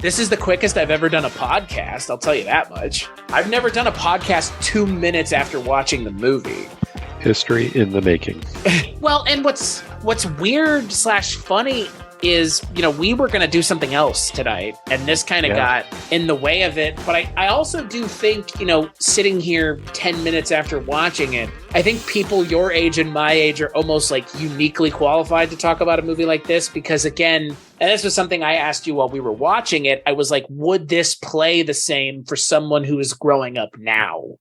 This is the quickest I've ever done a podcast, I'll tell you that much. I've never done a podcast 2 minutes after watching the movie. History in the making. Well, and what's weird / funny is, we were going to do something else tonight, and this kind of got in the way of it. But I also do think, sitting here 10 minutes after watching it, I think people your age and my age are almost like uniquely qualified to talk about a movie like this because, again, and this was something I asked you while we were watching it. I was like, would this play the same for someone who is growing up now?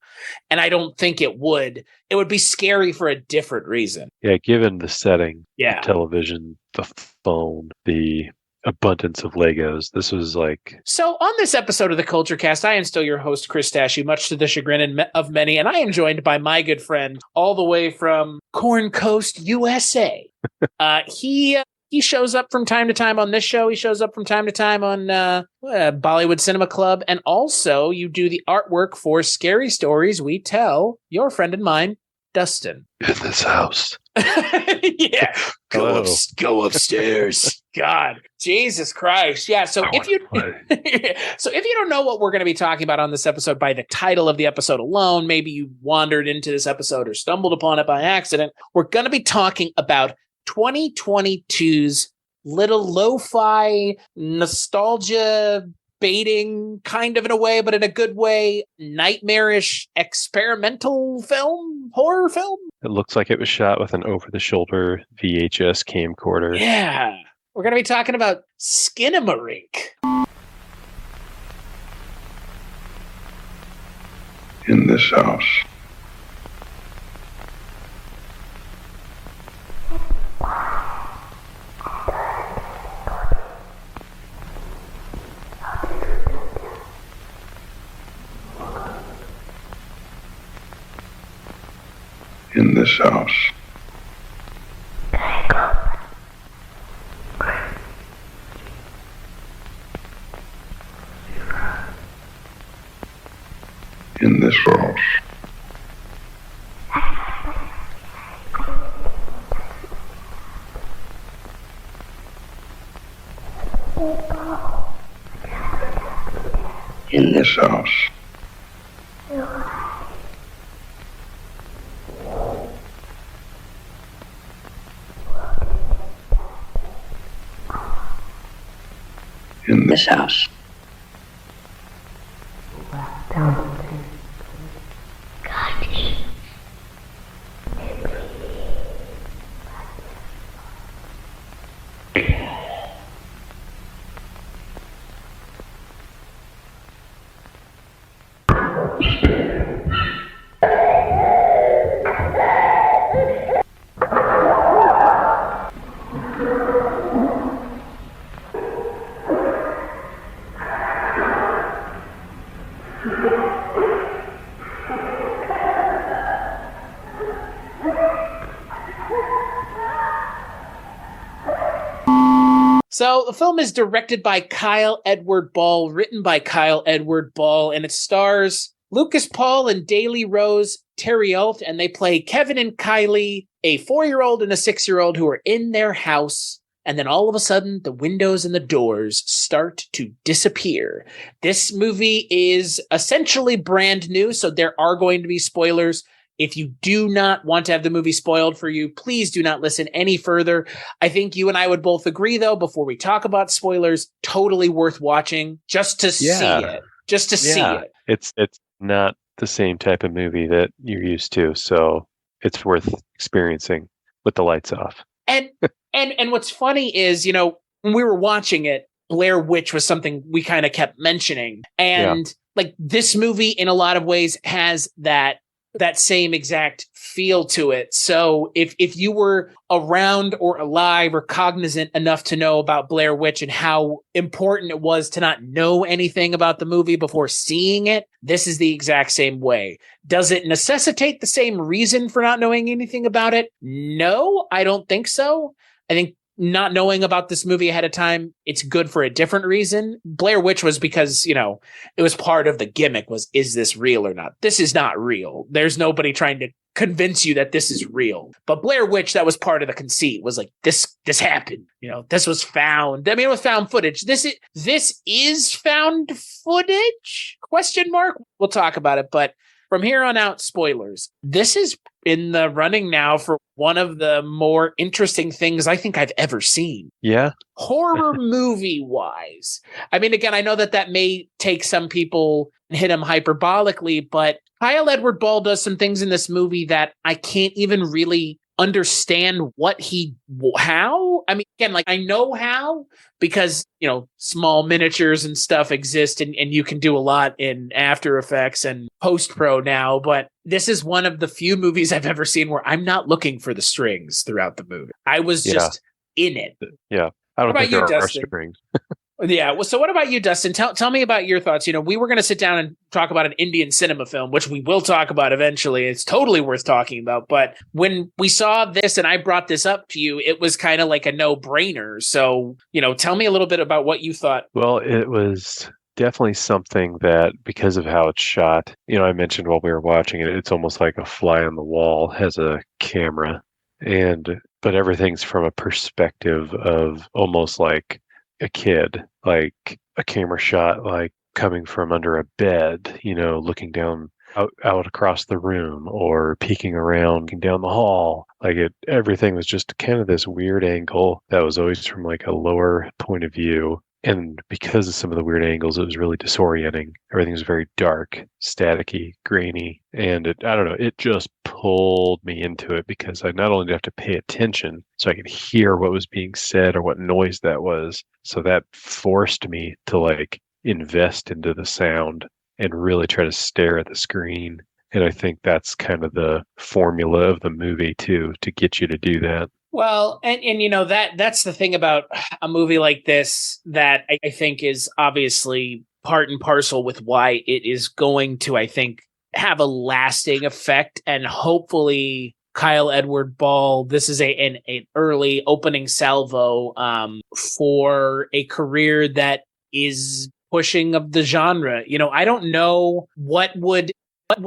And I don't think it would. It would be scary for a different reason. Yeah, given the setting, the television, the phone, the abundance of Legos. This was like... So on this episode of the Culture Cast, I am still your host, Chris Stashy, much to the chagrin of many, and I am joined by my good friend all the way from Corn Coast, USA. He shows up from time to time on this show. He shows up from time to time on Bollywood Cinema Club. And also, you do the artwork for Scary Stories We Tell, your friend and mine, Dustin. In this house. Yeah. Go upstairs. God. Jesus Christ. Yeah. So if you don't know what we're going to be talking about on this episode by the title of the episode alone, maybe you wandered into this episode or stumbled upon it by accident. We're going to be talking about 2022's little lo-fi nostalgia baiting, kind of in a way, but in a good way, nightmarish experimental film, horror film. It looks like it was shot with an over-the-shoulder VHS camcorder. Yeah. We're going to be talking about Skinamarink. In this house. In this house. In this house. In this house. In this house. So the film is directed by Kyle Edward Ball, written by Kyle Edward Ball, and it stars Lucas Paul and Daly Rose Terriault, and they play Kevin and Kylie, a 4-year-old and a 6-year-old who are in their house, and then all of a sudden the windows and the doors start to disappear. This movie is essentially brand new, so there are going to be spoilers. If you do not want to have the movie spoiled for you, please do not listen any further. I think you and I would both agree, though, before we talk about spoilers, totally worth watching just to see it. Just to see it. It's not the same type of movie that you're used to, so it's worth experiencing with the lights off. And what's funny is, when we were watching it, Blair Witch was something we kind of kept mentioning. And like this movie, in a lot of ways, has that same exact feel to it. So if you were around or alive or cognizant enough to know about Blair Witch and how important it was to not know anything about the movie before seeing it, this is the exact same way. Does it necessitate the same reason for not knowing anything about it? No, I don't think so. I think not knowing about this movie ahead of time, it's good for a different reason. Blair Witch was because, it was part of the gimmick was, is this real or not? This is not real. There's nobody trying to convince you that this is real. But Blair Witch, that was part of the conceit, was like, this happened. This was found. I mean, it was found footage. This is found footage? Question mark? We'll talk about it. But from here on out, spoilers. This is in the running now for one of the more interesting things I think I've ever seen. Yeah. Horror movie wise. I mean, again, I know that may take some people and hit them hyperbolically, but Kyle Edward Ball does some things in this movie that I can't even really understand how. I mean, again, like I know how because, small miniatures and stuff exist and you can do a lot in After Effects and post-pro now. But this is one of the few movies I've ever seen where I'm not looking for the strings throughout the movie. I was just in it. Yeah. I don't think there are strings. Yeah. Well, so what about you, Dustin? Tell me about your thoughts. We were going to sit down and talk about an Indian cinema film, which we will talk about eventually. It's totally worth talking about. But when we saw this and I brought this up to you, it was kind of like a no-brainer. So, tell me a little bit about what you thought. Well, it was definitely something that, because of how it's shot, I mentioned while we were watching it, it's almost like a fly on the wall has a camera. But everything's from a perspective of almost like a kid, like a camera shot, like coming from under a bed, looking down out across the room or peeking around down the hall. Everything was just kind of this weird angle that was always from like a lower point of view. And because of some of the weird angles, it was really disorienting. Everything was very dark, staticky, grainy. And it just pulled me into it because I not only did I have to pay attention so I could hear what was being said or what noise that was. So that forced me to invest into the sound and really try to stare at the screen. And I think that's kind of the formula of the movie too, to get you to do that. Well, and that's the thing about a movie like this that I think is obviously part and parcel with why it is going to, I think, have a lasting effect. And hopefully Kyle Edward Ball, this is an early opening salvo for a career that is pushing of the genre. I don't know what would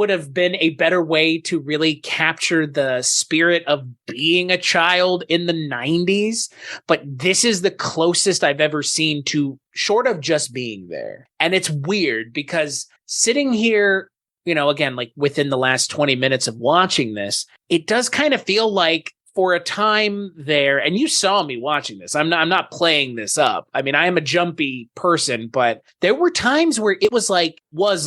have been a better way to really capture the spirit of being a child in the 90s, but this is the closest I've ever seen to, short of just being there. And it's weird because sitting here, again, like within the last 20 minutes of watching this, it does kind of feel like for a time there, and you saw me watching this. I'm not playing this up. I mean, I am a jumpy person, but there were times where it was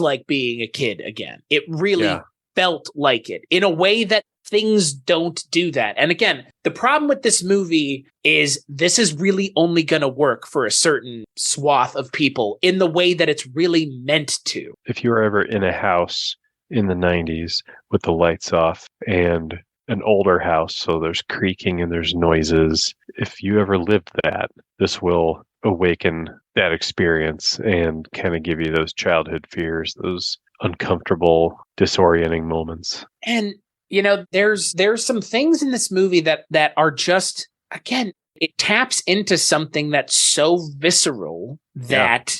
like being a kid again. It really felt like it in a way that things don't do that. And again, the problem with this movie is this is really only going to work for a certain swath of people in the way that it's really meant to. If you were ever in a house in the 90s with the lights off and an older house, so there's creaking and there's noises. If you ever lived that, this will awaken that experience and kind of give you those childhood fears, those uncomfortable, disorienting moments. And, there's some things in this movie that are just, again, it taps into something that's so visceral that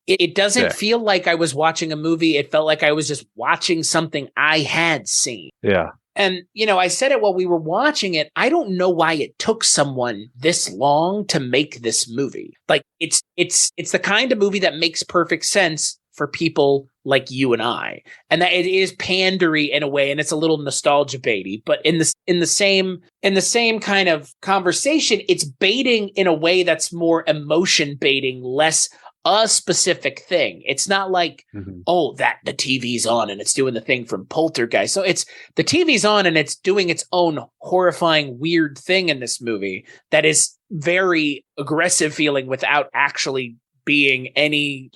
it doesn't feel like I was watching a movie. It felt like I was just watching something I had seen. Yeah. And, I said it while we were watching it. I don't know why it took someone this long to make this movie. Like it's the kind of movie that makes perfect sense for people like you and I. And that it is pandery in a way, and it's a little nostalgia baity, but in the same kind of conversation, it's baiting in a way that's more emotion baiting, less a specific thing. It's not like, that the TV's on and it's doing the thing from Poltergeist. So it's the TV's on and it's doing its own horrifying, weird thing in this movie that is very aggressive feeling without actually being any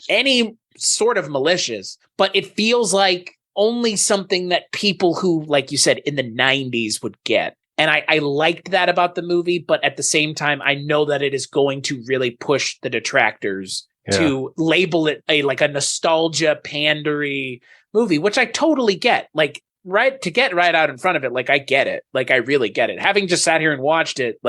sort of malicious. But it feels like only something that people who, like you said, in the 90s would get. And I liked that about the movie, but at the same time, I know that it is going to really push the detractors to label it a nostalgia pandery movie, which I totally get. To get right out in front of it, I get it. I really get it. Having just sat here and watched it,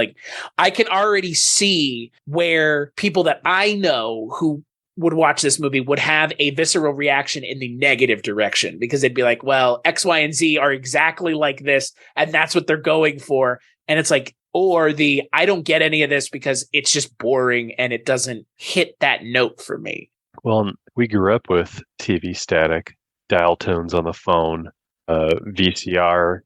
I can already see where people that I know who would watch this movie would have a visceral reaction in the negative direction, because they'd be like, well, X, Y, and Z are exactly like this, and that's what they're going for. And it's like, or I don't get any of this because it's just boring and it doesn't hit that note for me. Well, we grew up with TV static, dial tones on the phone, VCR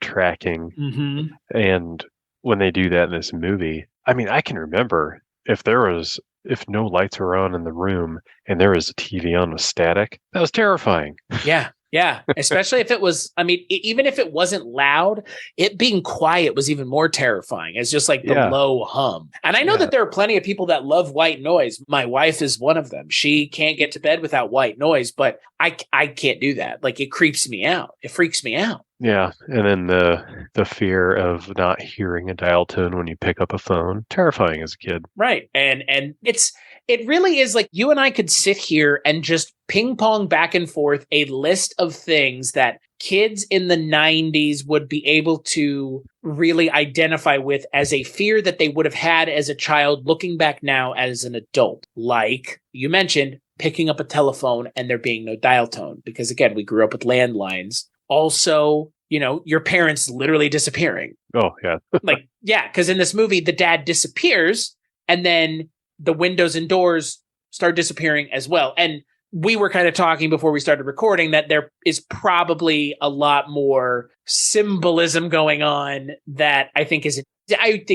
tracking. Mm-hmm. And when they do that in this movie, I mean, I can remember if no lights were on in the room and there was a TV on with static, that was terrifying. Yeah. Yeah. Especially if it was, I mean, even if it wasn't loud, it being quiet was even more terrifying. It's just like the low hum. And I know that there are plenty of people that love white noise. My wife is one of them. She can't get to bed without white noise, but I can't do that. Like, it creeps me out. It freaks me out. Yeah. And then the fear of not hearing a dial tone when you pick up a phone, terrifying as a kid. Right. And it really is like, you and I could sit here and just ping pong back and forth a list of things that kids in the 90s would be able to really identify with as a fear that they would have had as a child, looking back now as an adult. Like you mentioned, picking up a telephone and there being no dial tone, because again, we grew up with landlines. Also, your parents literally disappearing. Oh, yeah. Because in this movie, the dad disappears and then the windows and doors start disappearing as well. And we were kind of talking before we started recording that there is probably a lot more symbolism going on that I think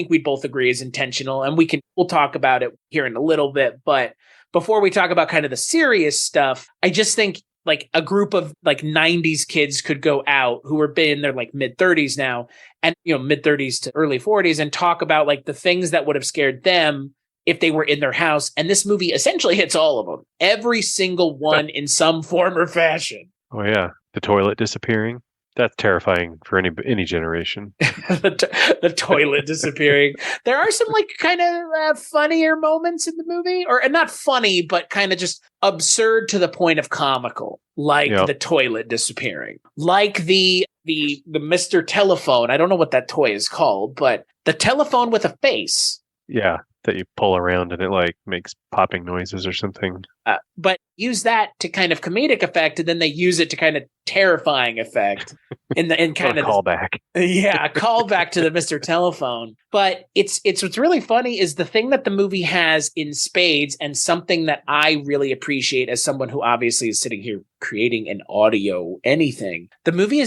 we both agree is intentional, and we'll talk about it here in a little bit. But before we talk about kind of the serious stuff, I just think like a group of like 90s kids could go out who are in their like mid 30s now, and mid 30s to early 40s, and talk about like the things that would have scared them if they were in their house. And this movie essentially hits all of them, every single one in some form or fashion. Oh yeah, the toilet disappearing. That's terrifying for any generation. the toilet disappearing. There are some like kind of funnier moments in the movie, or not funny, but kind of just absurd to the point of comical, like the toilet disappearing, like the Mr. Telephone. I don't know what that toy is called, but the telephone with a face. Yeah, that you pull around and it like makes popping noises or something. But use that to kind of comedic effect, and then they use it to kind of terrifying effect in kind of callback. Yeah, a callback to the Mr. Telephone. But it's what's really funny is the thing that the movie has in spades, and something that I really appreciate as someone who obviously is sitting here creating an audio anything. The movie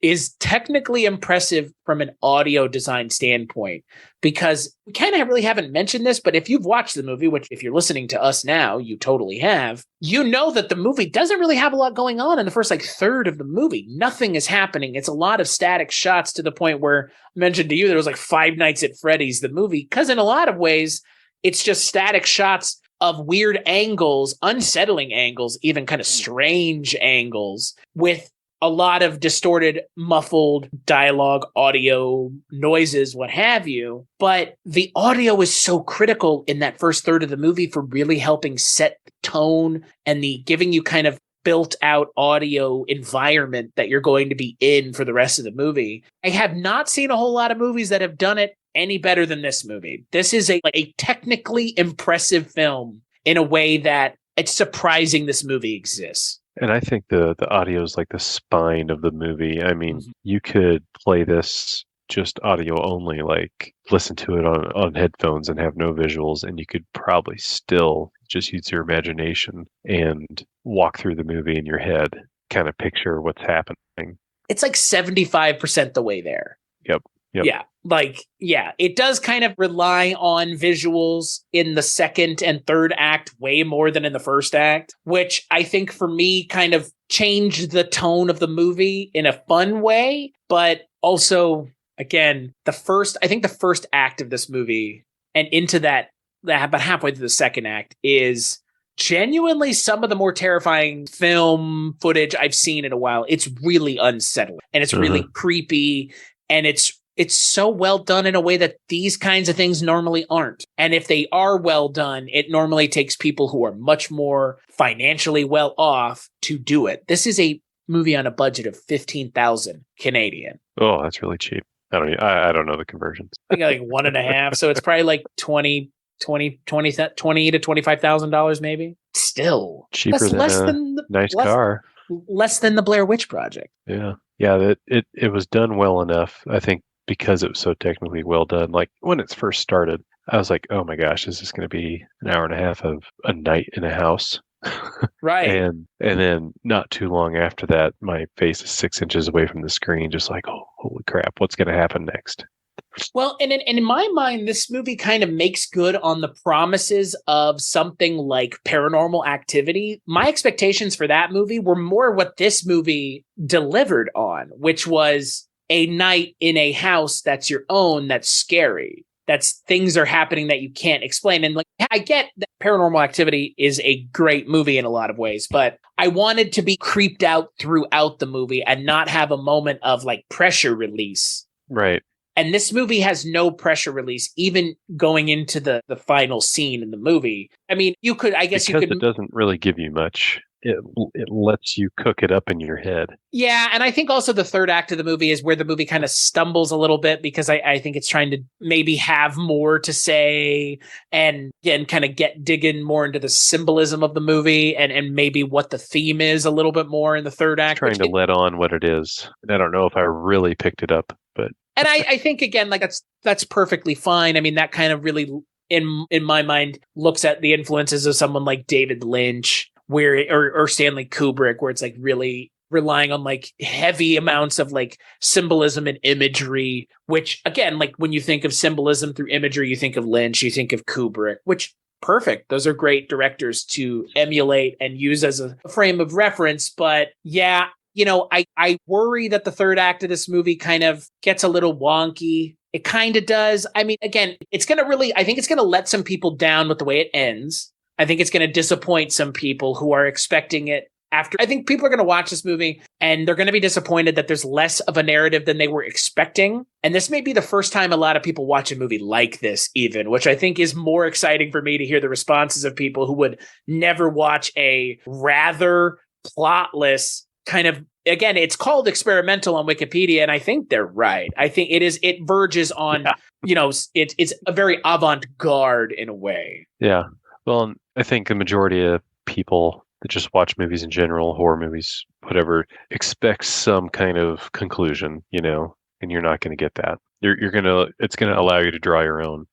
is technically impressive from an audio design standpoint, because we kind of really haven't mentioned this, but if you've watched the movie, which if you're listening to us now, you totally have, that the movie doesn't really have a lot going on in the first like third of the movie. Nothing is happening. It's a lot of static shots, to the point where I mentioned to you there was like Five Nights at Freddy's, the movie, because in a lot of ways, it's just static shots of weird angles, unsettling angles, even kind of strange angles, with a lot of distorted, muffled dialogue, audio, noises, what have you. But the audio is so critical in that first third of the movie for really helping set the tone and the giving you kind of built out audio environment that you're going to be in for the rest of the movie. I have not seen a whole lot of movies that have done it any better than this movie. This is a technically impressive film in a way that it's surprising this movie exists. And I think the audio is like the spine of the movie. I mean, you could play this just audio only, like listen to it on headphones and have no visuals, and you could probably still just use your imagination and walk through the movie in your head, kind of picture what's happening. It's like 75% the way there. Yep. Yeah. It does kind of rely on visuals in the second and third act way more than in the first act, which I think for me kind of changed the tone of the movie in a fun way. But also, again, the first act of this movie and into that about halfway through the second act is genuinely some of the more terrifying film footage I've seen in a while. It's really unsettling, and it's really creepy, and it's so well done in a way that these kinds of things normally aren't. And if they are well done, it normally takes people who are much more financially well off to do it. This is a movie on a budget of 15,000 Canadian. Oh, that's really cheap. I don't know the conversions. I got like 1.5, so it's probably like 20 20 to $25,000 maybe. Still cheaper that's than less a than the, nice less, car. less than the Blair Witch Project. Yeah. Yeah, it was done well enough, I think, because it was so technically well done. Like when it first started, I was like, oh my gosh, is this going to be an hour and a half of a night in a house? Right. And then not too long after that, my face is 6 inches away from the screen, just like, oh, holy crap, what's going to happen next? Well, and in my mind, this movie kind of makes good on the promises of something like Paranormal Activity. My expectations for that movie were more what this movie delivered on, which was a night in a house that's your own, that's scary. That's things are happening that you can't explain. And like, I get that Paranormal Activity is a great movie in a lot of ways, but I wanted to be creeped out throughout the movie and not have a moment of like pressure release. Right. And this movie has no pressure release, even going into the final scene in the movie. I mean, you could, I guess because you could. It doesn't really give you much. It lets you cook it up in your head. Yeah, and I think also the third act of the movie is where the movie kind of stumbles a little bit because I think it's trying to maybe have more to say and again kind of digging more into the symbolism of the movie and maybe what the theme is a little bit more in the third act. Trying to let on what it is. And I don't know if I really picked it up, but and I think again, like that's perfectly fine. I mean, that kind of really in my mind looks at the influences of someone like David Lynch. Or Stanley Kubrick, where it's like really relying on like heavy amounts of like symbolism and imagery, which again, like when you think of symbolism through imagery, you think of Lynch, you think of Kubrick, which perfect. Those are great directors to emulate and use as a frame of reference. But yeah, you know, I worry that the third act of this movie kind of gets a little wonky. It kind of does. I mean, again, I think it's going to let some people down with the way it ends. I think it's going to disappoint some people who are expecting it after. I think people are going to watch this movie and they're going to be disappointed that there's less of a narrative than they were expecting. And this may be the first time a lot of people watch a movie like this even, which I think is more exciting for me to hear the responses of people who would never watch a rather plotless kind of, again, it's called experimental on Wikipedia. And I think they're right. I think it verges on, you know, it's a very avant-garde in a way. Yeah. Well, I think the majority of people that just watch movies in general, horror movies, whatever, expect some kind of conclusion, you know, and you're not going to get that. It's going to allow you to draw your own.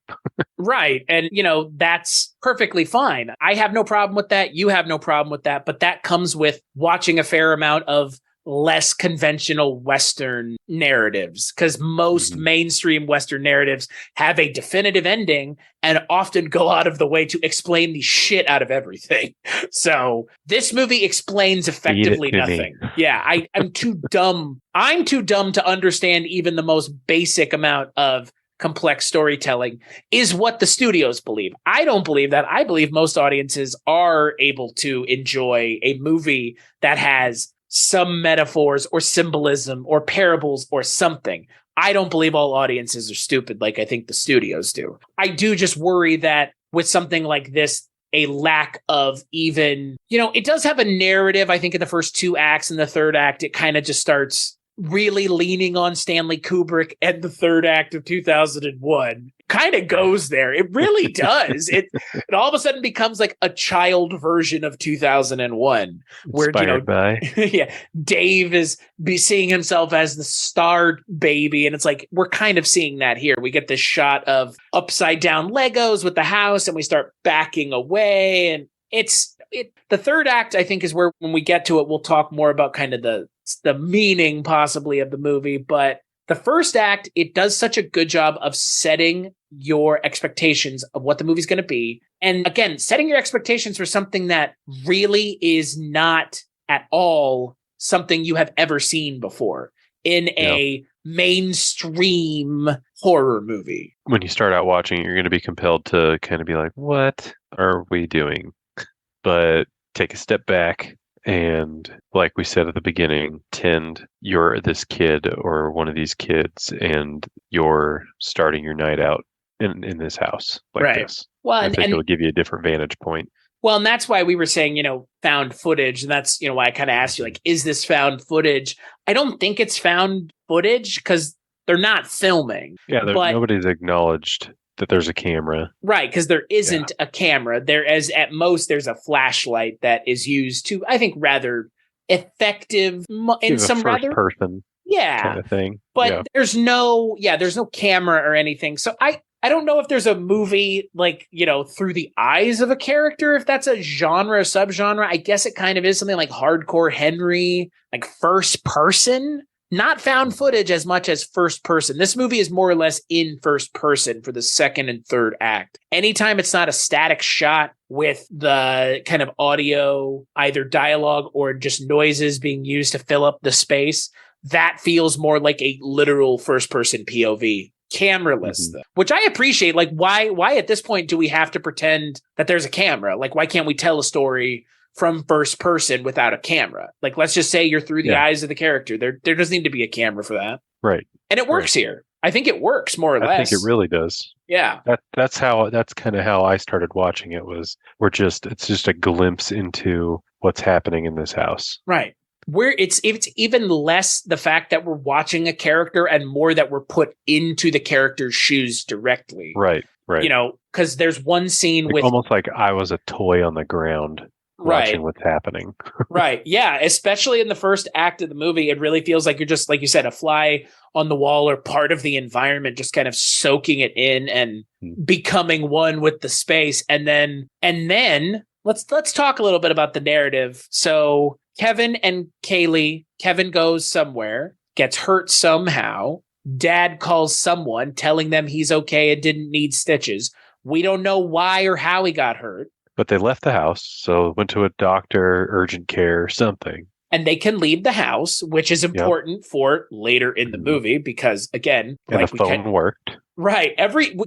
Right. And, you know, that's perfectly fine. I have no problem with that. You have no problem with that. But that comes with watching a fair amount of less conventional Western narratives, because most mainstream Western narratives have a definitive ending and often go out of the way to explain the shit out of everything. So this movie explains effectively nothing. Yeah, I'm too dumb. I'm too dumb to understand even the most basic amount of complex storytelling is what the studios believe. I don't believe that. I believe most audiences are able to enjoy a movie that has some metaphors or symbolism or parables or something. I don't believe all audiences are stupid like I think the studios do. I do just worry that with something like this, a lack of even, you know, it does have a narrative. I think in the first two acts and the third act, it kind of just starts really leaning on Stanley Kubrick, and the third act of 2001 kind of goes there. It really does. It all of a sudden becomes like a child version of 2001, where inspired by. Yeah, Dave is seeing himself as the star baby, and it's like we're kind of seeing that here. We get this shot of upside down Legos with the house, and we start backing away, and the third act, I think, is where when we get to it, we'll talk more about kind of the meaning possibly of the movie. But the first act, it does such a good job of setting your expectations of what the movie's going to be. And again, setting your expectations for something that really is not at all something you have ever seen before in a mainstream horror movie. When you start out watching, you're going to be compelled to kind of be like, what are we doing? But take a step back and, like we said at the beginning, pretend you're this kid or one of these kids and you're starting your night out in this house like this. Well, I think it'll give you a different vantage point. Well, and that's why we were saying, found footage. And that's, why I kind of asked you, like, is this found footage? I don't think it's found footage because they're not filming. Yeah, nobody's acknowledged that there's a camera. Right, because there isn't a camera. There is, at most, there's a flashlight that is used to, I think, rather effective in some rather person kind of thing. But there's no camera or anything. So I don't know if there's a movie like, through the eyes of a character, if that's a genre, subgenre. I guess it kind of is something like Hardcore Henry, like first person. Not found footage as much as first person. This movie is more or less in first person for the second and third act. Anytime it's not a static shot with the kind of audio, either dialogue or just noises being used to fill up the space, that feels more like a literal first person POV. Cameraless, which I appreciate. Like, why at this point do we have to pretend that there's a camera? Like, why can't we tell a story from first person without a camera? Like, let's just say you're through the eyes of the character. There doesn't need to be a camera for that. Right. And it works here. I think it works more or less. I think it really does. Yeah. That's kind of how I started watching it. It's just a glimpse into what's happening in this house. Right. Where it's even less the fact that we're watching a character and more that we're put into the character's shoes directly. Right. Because there's one scene with almost like I was a toy on the ground. Watching what's happening. Right. Yeah. Especially in the first act of the movie, it really feels like you're just, like you said, a fly on the wall or part of the environment, just kind of soaking it in and becoming one with the space. And then let's talk a little bit about the narrative. So Kevin and Kaylee, Kevin goes somewhere, gets hurt somehow. Dad calls someone telling them he's okay and didn't need stitches. We don't know why or how he got hurt. But they left the house, so went to a doctor, urgent care, something. And they can leave the house, which is important for later in the movie because, again, and the phone worked. Right.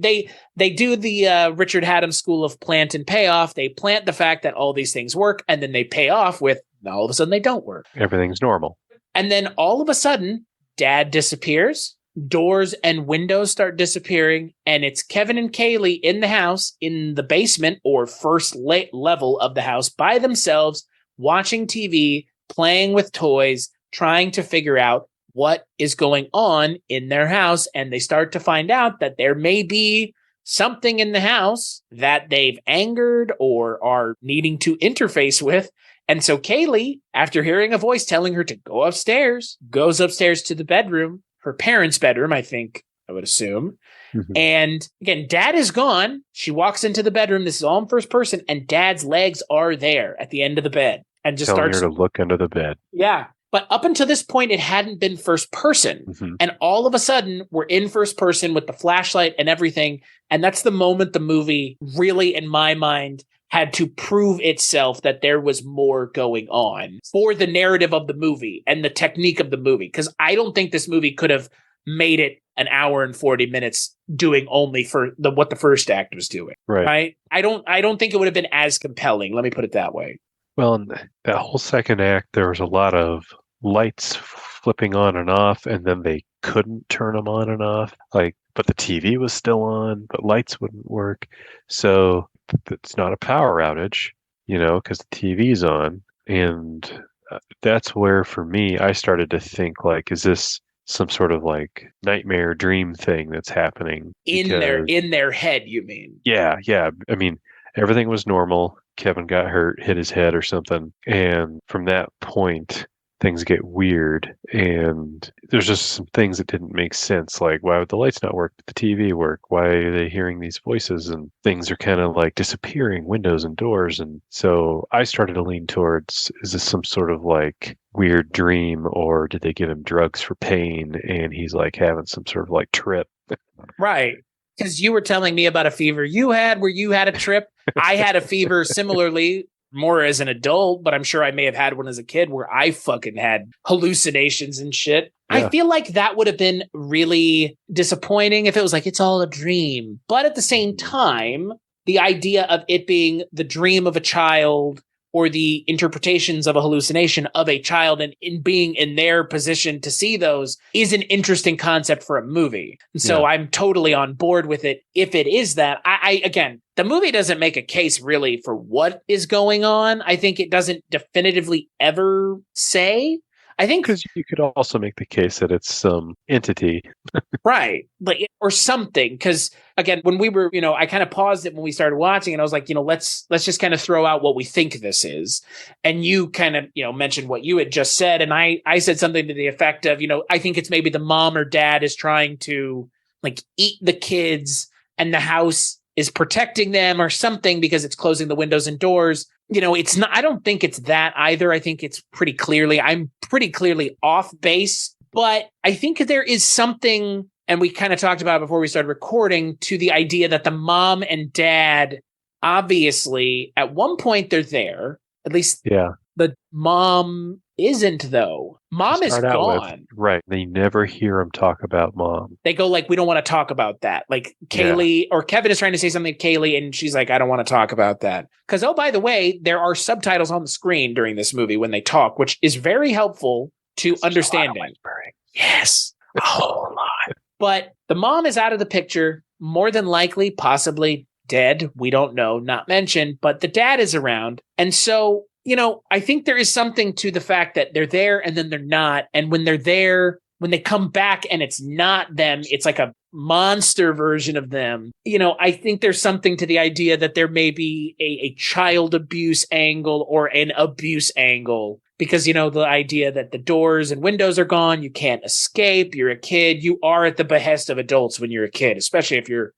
They do the Richard Haddam School of Plant and Payoff. They plant the fact that all these things work, and then they pay off with all of a sudden they don't work. Everything's normal. And then all of a sudden, Dad disappears. Doors and windows start disappearing, and it's Kevin and Kaylee in the house, in the basement or first level of the house by themselves, watching TV, playing with toys, trying to figure out what is going on in their house. And they start to find out that there may be something in the house that they've angered or are needing to interface with. And so Kaylee, after hearing a voice telling her to go upstairs, goes upstairs to the bedroom, her parents' bedroom, I think, I would assume. And again, Dad is gone. She walks into the bedroom. This is all in first person, and Dad's legs are there at the end of the bed, and just telling starts her to look under the bed. Yeah, but up until this point, it hadn't been first person, and all of a sudden, we're in first person with the flashlight and everything, and that's the moment the movie really, in my mind, had to prove itself that there was more going on for the narrative of the movie and the technique of the movie. Because I don't think this movie could have made it an hour and 40 minutes doing only for what the first act was doing. Right. I don't think it would have been as compelling. Let me put it that way. Well, in that whole second act, there was a lot of lights flipping on and off, and then they couldn't turn them on and off. But the TV was still on, but lights wouldn't work. So it's not a power outage, because the TV's on. And that's where, for me, I started to think, is this some sort of nightmare dream thing that's happening? In their head, you mean? Yeah. I mean, everything was normal. Kevin got hurt, hit his head or something. And from that point, things get weird, and there's just some things that didn't make sense. Like, why would the lights not work but the TV work? Why are they hearing these voices? And things are kind of disappearing, windows and doors. And so I started to lean towards, is this some sort of weird dream, or did they give him drugs for pain and he's having some sort of trip? Right. Because you were telling me about a fever you had where you had a trip. I had a fever similarly, more as an adult, but I'm sure I may have had one as a kid where I fucking had hallucinations and shit. Yeah. I feel like that would have been really disappointing if it was it's all a dream. But at the same time, the idea of it being the dream of a child or the interpretations of a hallucination of a child and in being in their position to see those is an interesting concept for a movie. And so I'm totally on board with it. If it is that, again, the movie doesn't make a case really for what is going on. I think it doesn't definitively ever say. I think Because you could also make the case that it's some entity. right, like or something. Because again, when we were, I kind of paused it when we started watching, and I was like, let's just kind of throw out what we think this is. And you kind of, mentioned what you had just said, and I said something to the effect of, I think it's maybe the mom or dad is trying to like eat the kids, and the house is protecting them or something because it's closing the windows and doors. It's not, I don't think it's that either. I think it's I'm pretty clearly off base, but I think there is something, and we kind of talked about it before we started recording, to the idea that the mom and dad, obviously at one point they're there, at least the mom isn't though. Mom is gone. Right. They never hear him talk about mom. They go like, we don't want to talk about that. Like Kaylee or Kevin is trying to say something to Kaylee, and she's like, I don't want to talk about that. Because, oh, by the way, there are subtitles on the screen during this movie when they talk, which is very helpful to understanding. Yes. A whole lot. But the mom is out of the picture, more than likely, possibly dead. We don't know, not mentioned, but the dad is around. And so, I think there is something to the fact that they're there and then they're not. And when they're there, when they come back and it's not them, it's like a monster version of them. I think there's something to the idea that there may be a child abuse angle or an abuse angle. Because, the idea that the doors and windows are gone, you can't escape, you're a kid, you are at the behest of adults when you're a kid, especially if you're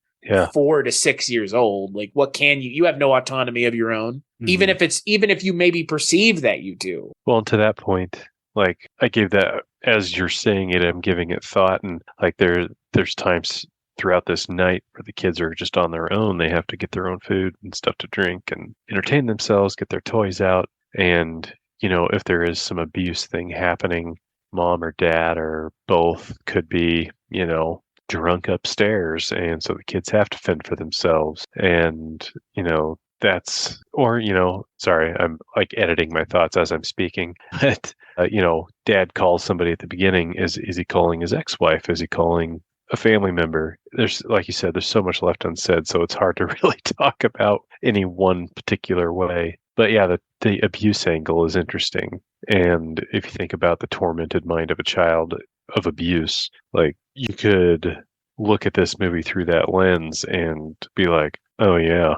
4 to 6 years old. Like, what can you have no autonomy of your own, even if you maybe perceive that you do. Well, and to that point, like I gave that, as you're saying it, I'm giving it thought. And like there's times throughout this night where the kids are just on their own. They have to get their own food and stuff to drink and entertain themselves, get their toys out. And, if there is some abuse thing happening, mom or dad or both could be, drunk upstairs, and so the kids have to fend for themselves. And that's, or sorry, I'm like editing my thoughts as I'm speaking, but dad calls somebody at the beginning. Is he calling his ex-wife? Is he calling a family member? There's, like you said, there's so much left unsaid, so it's hard to really talk about any one particular way. But yeah, the abuse angle is interesting. And if you think about the tormented mind of a child of abuse, like you could look at this movie through that lens and be like, oh yeah.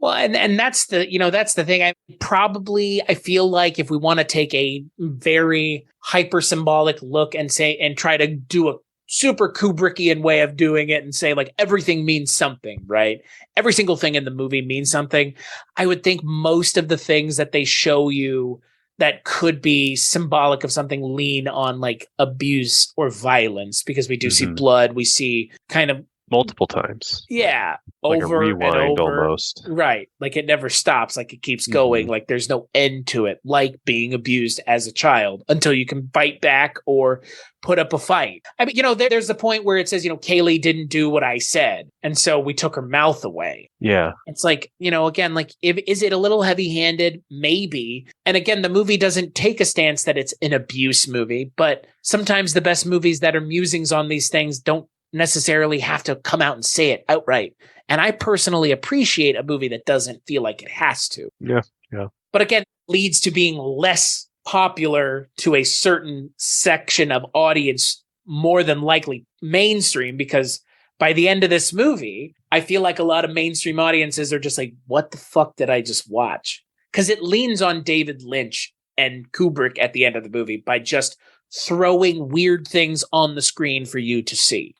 Well, and that's the thing. I feel like if we want to take a very hyper symbolic look and try to do a super Kubrickian way of doing it and say like everything means something, right? Every single thing in the movie means something. I would think most of the things that they show you that could be symbolic of something lean on like abuse or violence, because we do see blood. We see kind of multiple times. Yeah. Like over a rewind and over. Almost. Right. Like it never stops. Like it keeps going. Like there's no end to it. Like being abused as a child until you can fight back or put up a fight. I mean, there's the point where it says, Kaylee didn't do what I said. And so we took her mouth away. Yeah. It's like, again, like is it a little heavy handed? Maybe. And again, the movie doesn't take a stance that it's an abuse movie, but sometimes the best movies that are musings on these things don't necessarily have to come out and say it outright. And I personally appreciate a movie that doesn't feel like it has to. Yeah. Yeah. But again, it leads to being less popular to a certain section of audience, more than likely mainstream, because by the end of this movie, I feel like a lot of mainstream audiences are just like, what the fuck did I just watch? Because it leans on David Lynch and Kubrick at the end of the movie by just throwing weird things on the screen for you to see.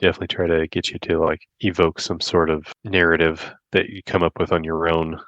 Definitely try to get you to like evoke some sort of narrative that you come up with on your own.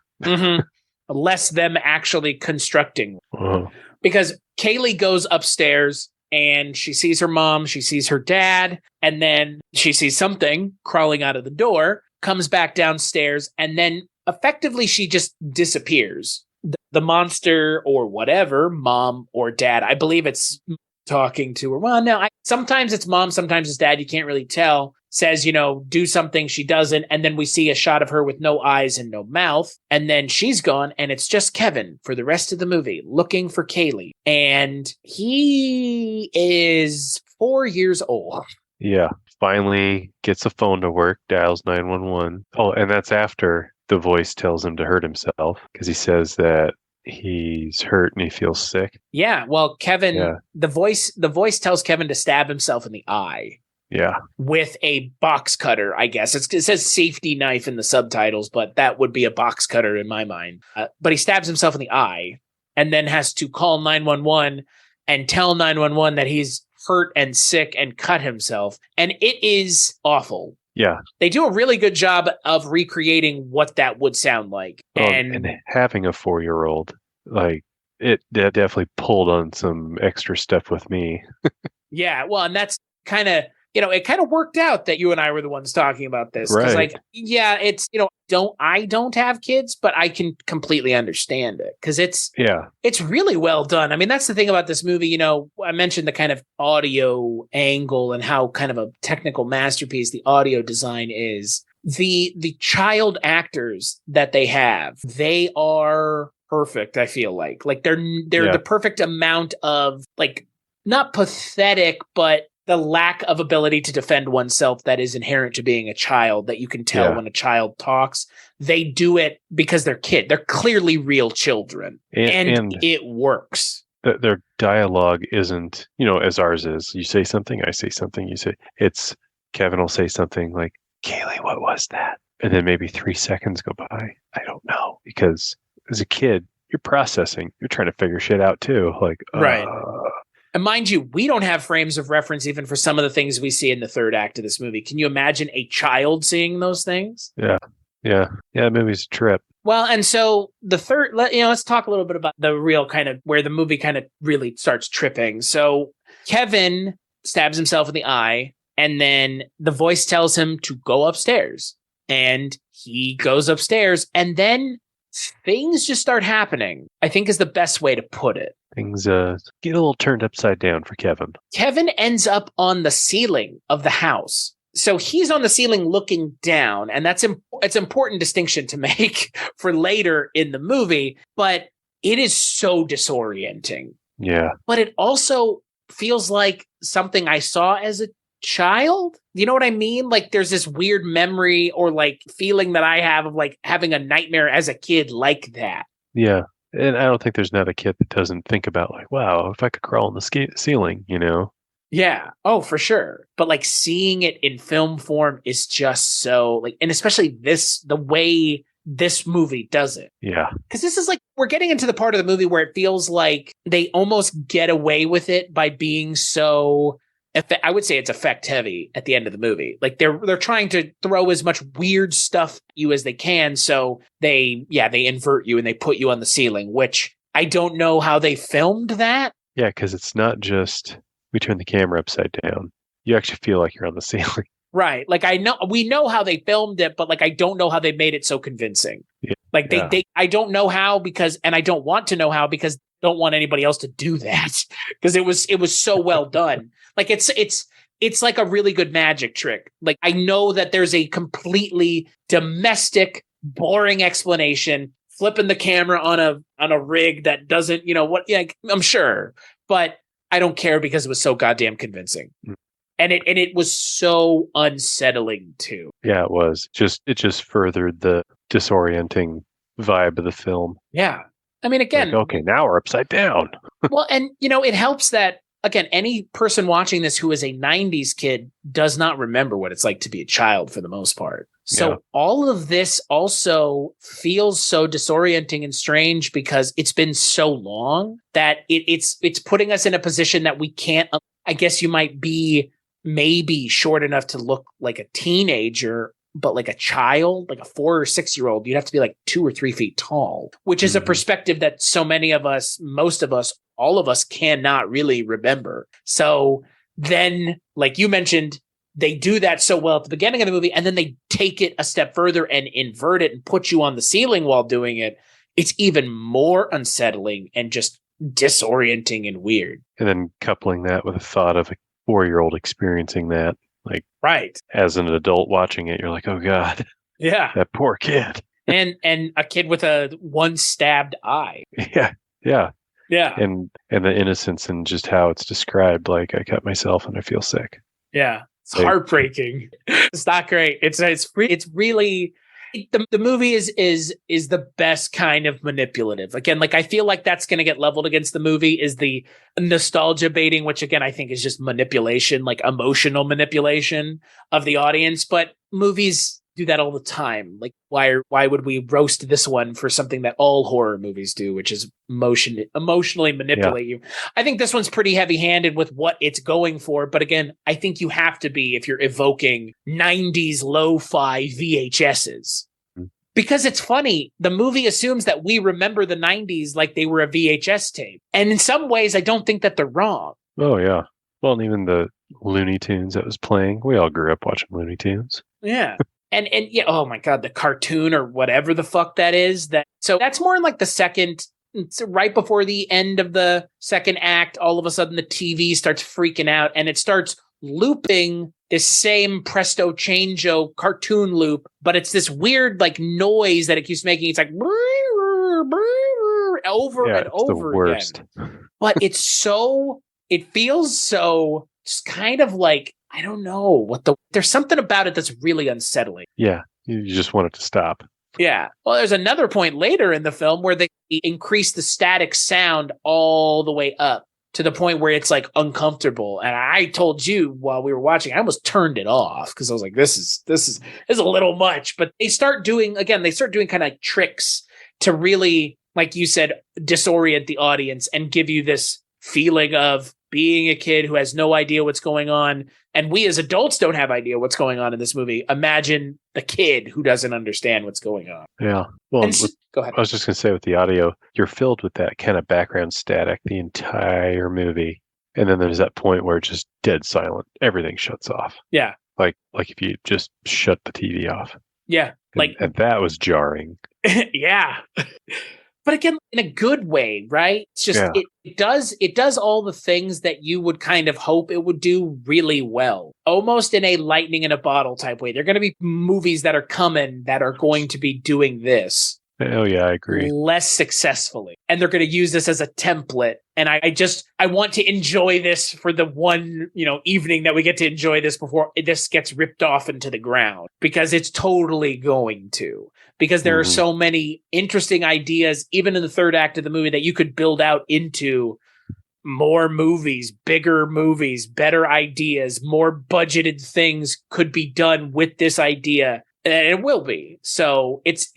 Less them actually constructing. Uh-huh. Because Kaylee goes upstairs and she sees her mom, she sees her dad, and then she sees something crawling out of the door, comes back downstairs, and then effectively she just disappears. The monster or whatever, mom or dad, I believe it's talking to her. Well, no, sometimes it's mom, sometimes it's dad. You can't really tell. Says, do something. She doesn't. And then we see a shot of her with no eyes and no mouth. And then she's gone. And it's just Kevin for the rest of the movie looking for Kaylee. And he is 4 years old. Yeah. Finally gets a phone to work, dials 911. Oh, and that's after the voice tells him to hurt himself, because he says that he's hurt and he feels sick. Yeah. Well, Kevin, the voice tells Kevin to stab himself in the eye. Yeah. With a box cutter, I guess. It says safety knife in the subtitles, but that would be a box cutter in my mind. But he stabs himself in the eye and then has to call 911 and tell 911 that he's hurt and sick and cut himself. And it is awful. Yeah. They do a really good job of recreating what that would sound like. And having a 4-year-old, like, that definitely pulled on some extra stuff with me. Yeah. Well, and that's kind of, it kind of worked out that you and I were the ones talking about this. Because, right. It's, I don't have kids, but I can completely understand it because it's really well done. I mean, that's the thing about this movie. I mentioned the kind of audio angle and how kind of a technical masterpiece the audio design is. The child actors that they have, they are perfect. I feel like they're the perfect amount of like not pathetic, but the lack of ability to defend oneself that is inherent to being a child that you can tell when a child talks. They do it because they're kids. They're clearly real children. And it works. Their dialogue isn't, as ours is. You say something, I say something, you say. It's Kevin will say something like, Kaylee, what was that? And then maybe 3 seconds go by. I don't know. Because as a kid, you're processing. You're trying to figure shit out too. Like, right. And mind you, we don't have frames of reference even for some of the things we see in the third act of this movie. Can you imagine a child seeing those things? Yeah. The movie's a trip. Well, and so the third, let's talk a little bit about the real kind of where the movie kind of really starts tripping. So Kevin stabs himself in the eye, and then the voice tells him to go upstairs. And he goes upstairs, and then things just start happening, I think is the best way to put it. Things get a little turned upside down for Kevin. Kevin ends up on the ceiling of the house. So he's on the ceiling looking down, and it's an important distinction to make for later in the movie, but it is so disorienting. Yeah. But it also feels like something I saw as a child. You know what I mean? Like there's this weird memory or like feeling that I have of like having a nightmare as a kid like that. Yeah. And I don't think there's not a kid that doesn't think about like, wow, if I could crawl on the ceiling, Yeah. Oh, for sure. But like seeing it in film form is just so like, and especially the way this movie does it. Yeah. Because this is like, we're getting into the part of the movie where it feels like they almost get away with it by being so, I would say it's effect heavy at the end of the movie. Like they're trying to throw as much weird stuff at you as they can. So they invert you and they put you on the ceiling, which I don't know how they filmed that. Yeah. Because it's not just, we turn the camera upside down. You actually feel like you're on the ceiling. Right. Like we know how they filmed it, but like, I don't know how they made it so convincing. Yeah. Like I don't know how and I don't want to know how because I don't want anybody else to do that because it was so well done. Like it's like a really good magic trick. Like I know that there's a completely domestic, boring explanation, flipping the camera on a rig that doesn't, I'm sure, but I don't care because it was so goddamn convincing. Mm. And it was so unsettling too. Yeah, it was. It just furthered the disorienting vibe of the film. Yeah. I mean, again, like, okay, now we're upside down. Well, and it helps that again, any person watching this who is a 90s kid does not remember what it's like to be a child for the most part. So all of this also feels so disorienting and strange because it's been so long that it's putting us in a position that we can't, I guess you might be maybe short enough to look like a teenager, but like a child, like a 4 or 6 year old, you'd have to be like 2 or 3 feet tall, which is a perspective that so many of us, most of us, all of us cannot really remember. So then, like you mentioned, they do that so well at the beginning of the movie, and then they take it a step further and invert it and put you on the ceiling while doing it. It's even more unsettling and just disorienting and weird. And then coupling that with the thought of a 4-year-old experiencing that, like, right, as an adult watching it, you're like, oh God, yeah, that poor kid. and a kid with a one stabbed eye. Yeah. And the innocence and just how it's described, like, I cut myself and I feel sick. Yeah. It's heartbreaking. It's not great. It's really, The movie is the best kind of manipulative. Again, like I feel like that's going to get leveled against the movie is the nostalgia baiting, which again I think is just manipulation, like emotional manipulation of the audience. But movies do that all the time. Like why would we roast this one for something that all horror movies do, which is emotionally manipulate you? I think this one's pretty heavy-handed with what it's going for, but again, I think you have to be if you're evoking 90s lo-fi VHSs. Because it's funny, the movie assumes that we remember the 90s like they were a VHS tape. And in some ways, I don't think that they're wrong. Oh, yeah. Well, and even the Looney Tunes that was playing, we all grew up watching Looney Tunes. Yeah. And yeah, oh my God, the cartoon or whatever the fuck that is. So that's more in like the second, right before the end of the second act, all of a sudden the TV starts freaking out and it starts looping this same presto changeo cartoon loop, but it's this weird like noise that it keeps making. It's like over and over again. But it feels so just kind of like, I don't know there's something about it that's really unsettling. Yeah. You just want it to stop. Yeah. Well, there's another point later in the film where they increase the static sound all the way up to the point where it's like uncomfortable. And I told you while we were watching, I almost turned it off because I was like, this is a little much. But they start doing kind of like tricks to really, like you said, disorient the audience and give you this feeling of being a kid who has no idea what's going on. And we as adults don't have idea what's going on in this movie. Imagine the kid who doesn't understand what's going on. Yeah. Well, go ahead. I was just going to say with the audio, you're filled with that kind of background static the entire movie. And then there's that point where it's just dead silent. Everything shuts off. Yeah. Like if you just shut the TV off. Yeah. And that was jarring. Yeah. But again, in a good way, right? It's just it does all the things that you would kind of hope it would do really well. Almost in a lightning in a bottle type way. There are going to be movies that are coming that are going to be doing this. Oh yeah, I agree. Less successfully. And they're going to use this as a template. And I want to enjoy this for the one, evening that we get to enjoy this before this gets ripped off into the ground, because it's totally going to. Because there are so many interesting ideas, even in the third act of the movie, that you could build out into more movies, bigger movies, better ideas, more budgeted things could be done with this idea. And it will be. So it's,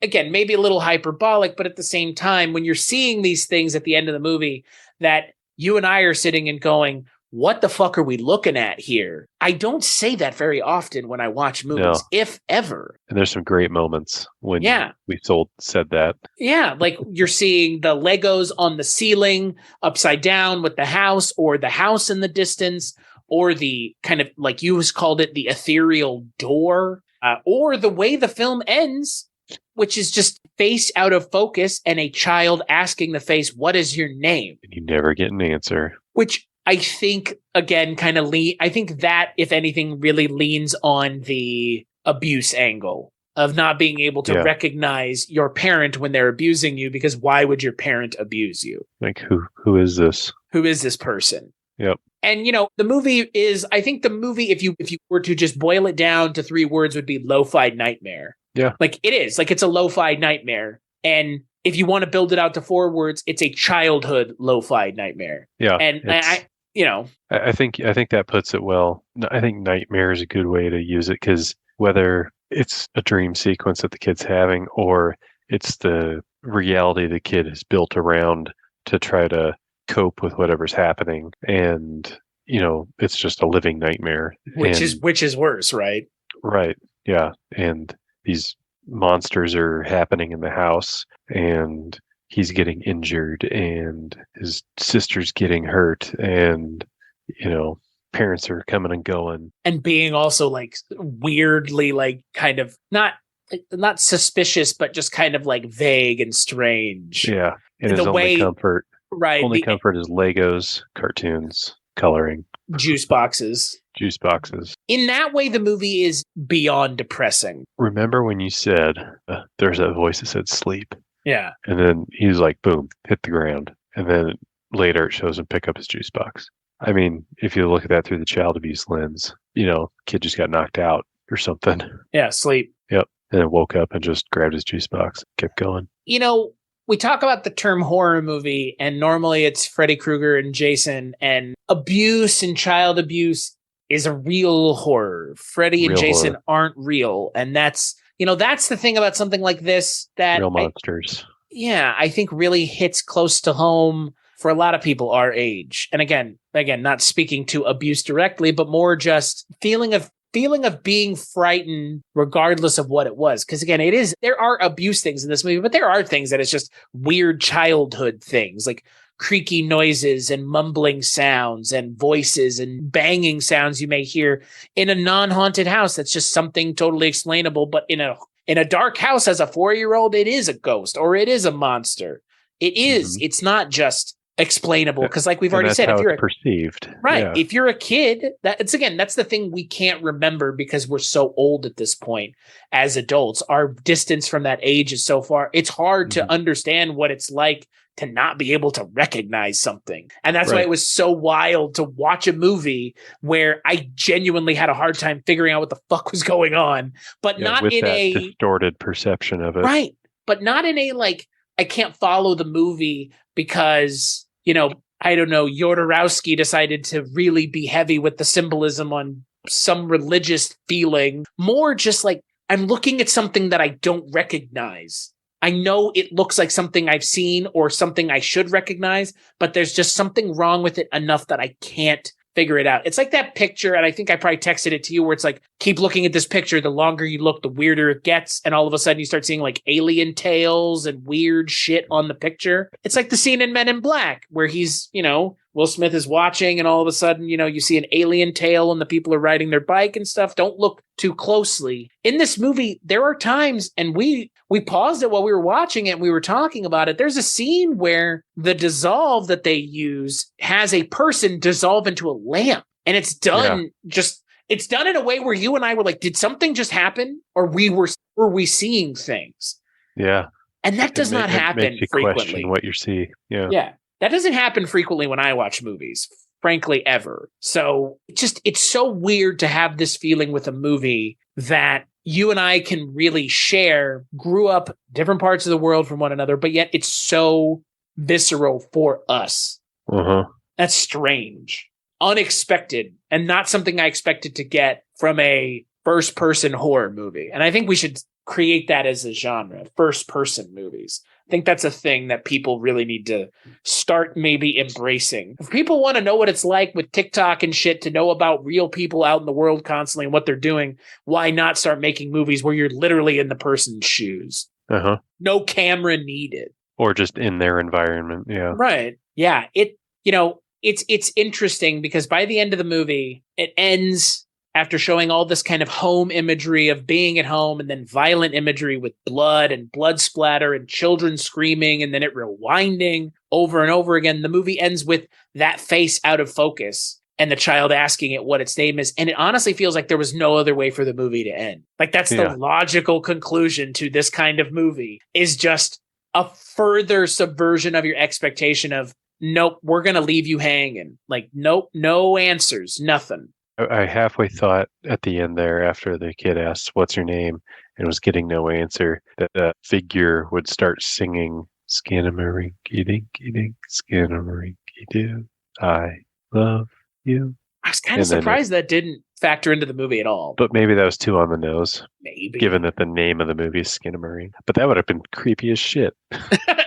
again, maybe a little hyperbolic, but at the same time, when you're seeing these things at the end of the movie that you and I are sitting and going, what the fuck are we looking at here? I don't say that very often when I watch movies, if ever. And there's some great moments when we said that. Yeah, like you're seeing the Legos on the ceiling upside down with the house, or the house in the distance, or the kind of, like you called it, the ethereal door, or the way the film ends, which is just face out of focus and a child asking the face, what is your name? And you never get an answer. Which I think, again, I think that, if anything, really leans on the abuse angle of not being able to recognize your parent when they're abusing you, because why would your parent abuse you? Like, who is this? Who is this person? Yep. And, the movie is, I think the movie, if you were to just boil it down to 3 words, would be lo-fi nightmare. Yeah. Like it is, like it's a lo-fi nightmare. And if you want to build it out to 4 words, it's a childhood lo-fi nightmare. Yeah. And I think that puts it well. I think nightmare is a good way to use it, because whether it's a dream sequence that the kid's having, or it's the reality the kid has built around to try to cope with whatever's happening, and it's just a living nightmare, which is worse, right? Right. Yeah. And these monsters are happening in the house, and he's getting injured, and his sister's getting hurt, and parents are coming and going, and being also like weirdly, like kind of not suspicious, but just kind of like vague and strange. Yeah. And his only comfort is Legos, cartoons, coloring, juice boxes. In that way, the movie is beyond depressing. Remember when you said there's that voice that said sleep? Yeah. And then he's like, boom, hit the ground. And then later it shows him pick up his juice box. I mean, if you look at that through the child abuse lens, kid just got knocked out or something. Yeah, sleep. Yep. and then woke up and just grabbed his juice box, kept going. We talk about the term horror movie, and normally it's Freddy Krueger and Jason, and abuse and child abuse is a real horror. Freddy and Jason aren't real. And that's the thing about something like this that real monsters. I think really hits close to home for a lot of people our age. And again, not speaking to abuse directly, but more just feeling of being frightened regardless of what it was. Because again, there are abuse things in this movie, but there are things that it's just weird childhood things like creaky noises and mumbling sounds and voices and banging sounds you may hear in a non-haunted house. That's just something totally explainable. But in a dark house as a 4-year-old, it is a ghost or it is a monster. It is. Mm-hmm. It's not just explainable because like we've already said, if you're perceived, right, if you're a kid, that's the thing we can't remember because we're so old at this point as adults. Our distance from that age is so far. It's hard to understand what it's like to not be able to recognize something. And that's why it was so wild to watch a movie where I genuinely had a hard time figuring out what the fuck was going on, but not with in that a distorted perception of it. Right. But not in a like, I can't follow the movie because, I don't know, Jodorowsky decided to really be heavy with the symbolism on some religious feeling. More just like, I'm looking at something that I don't recognize. I know it looks like something I've seen or something I should recognize, but there's just something wrong with it enough that I can't figure it out. It's like that picture, and I think I probably texted it to you, where it's like, keep looking at this picture. The longer you look, the weirder it gets. And all of a sudden you start seeing like alien tails and weird shit on the picture. It's like the scene in Men in Black where he's, Will Smith is watching and all of a sudden, you see an alien tail and the people are riding their bike and stuff. Don't look too closely. In this movie, there are times, and we paused it while we were watching it and we were talking about it. There's a scene where the dissolve that they use has a person dissolve into a lamp. And it's done it's done in a way where you and I were like, did something just happen? Or were we seeing things? Yeah. And that does not happen makes you frequently. Question what you see. Yeah. Yeah. That doesn't happen frequently when I watch movies, frankly, ever. So it's so weird to have this feeling with a movie that you and I can really share, grew up different parts of the world from one another, but yet it's so visceral for us. Uh-huh. That's strange, unexpected, and not something I expected to get from a first-person horror movie. And I think we should create that as a genre, first-person movies. I think that's a thing that people really need to start maybe embracing. If people want to know what it's like with TikTok and shit, to know about real people out in the world constantly and what they're doing, why not start making movies where you're literally in the person's shoes? Uh-huh. No camera needed. Or just in their environment, yeah. Right. Yeah. It's interesting because by the end of the movie, it ends after showing all this kind of home imagery of being at home and then violent imagery with blood and blood splatter and children screaming and then it rewinding over and over again. The movie ends with that face out of focus and the child asking it what its name is. And it honestly feels like there was no other way for the movie to end. Like that's the logical conclusion to this kind of movie, is just a further subversion of your expectation of, nope, we're going to leave you hanging. Like, nope, no answers, nothing. I halfway thought at the end there, after the kid asked, what's your name? And was getting no answer, that figure would start singing, Skinamarink, dink, Skinamarink, do, I love you. I was kind of surprised that didn't factor into the movie at all. But maybe that was too on the nose. Maybe. Given that the name of the movie is Skinamarink. But that would have been creepy as shit.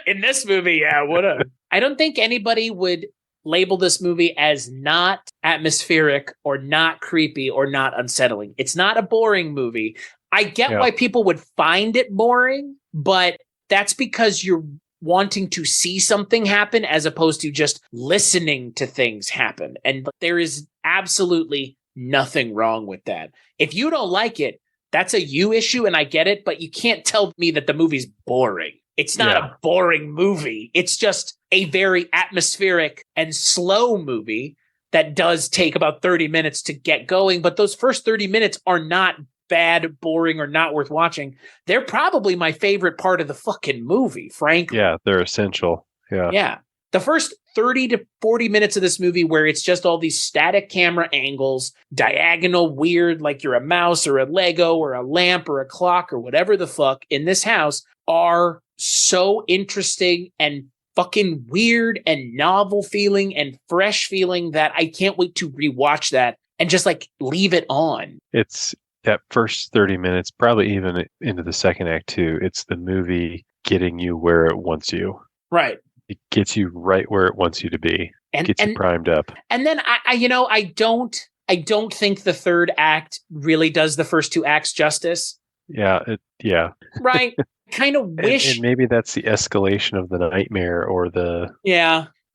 In this movie, yeah, would have. I don't think anybody would label this movie as not atmospheric or not creepy or not unsettling. It's not a boring movie. I get why people would find it boring, but that's because you're wanting to see something happen as opposed to just listening to things happen. And there is absolutely nothing wrong with that. If you don't like it, that's a you issue and I get it, but you can't tell me that the movie's boring. It's not a boring movie. It's just a very atmospheric and slow movie that does take about 30 minutes to get going. But those first 30 minutes are not bad, boring, or not worth watching. They're probably my favorite part of the fucking movie, frankly. Yeah, they're essential. Yeah. Yeah. the first 30 to 40 minutes of this movie where it's just all these static camera angles, diagonal weird, like you're a mouse or a Lego or a lamp or a clock or whatever the fuck in this house, are so interesting and fucking weird and novel feeling and fresh feeling that I can't wait to rewatch that and just like leave it on. It's that first 30 minutes, probably even into the second act too. It's the movie getting you where it wants you. Right. It gets you right where it wants you to be. And gets you primed up. And then I don't think the third act really does the first two acts justice. Yeah. Right. Kind of wish. And maybe that's the escalation of the nightmare or the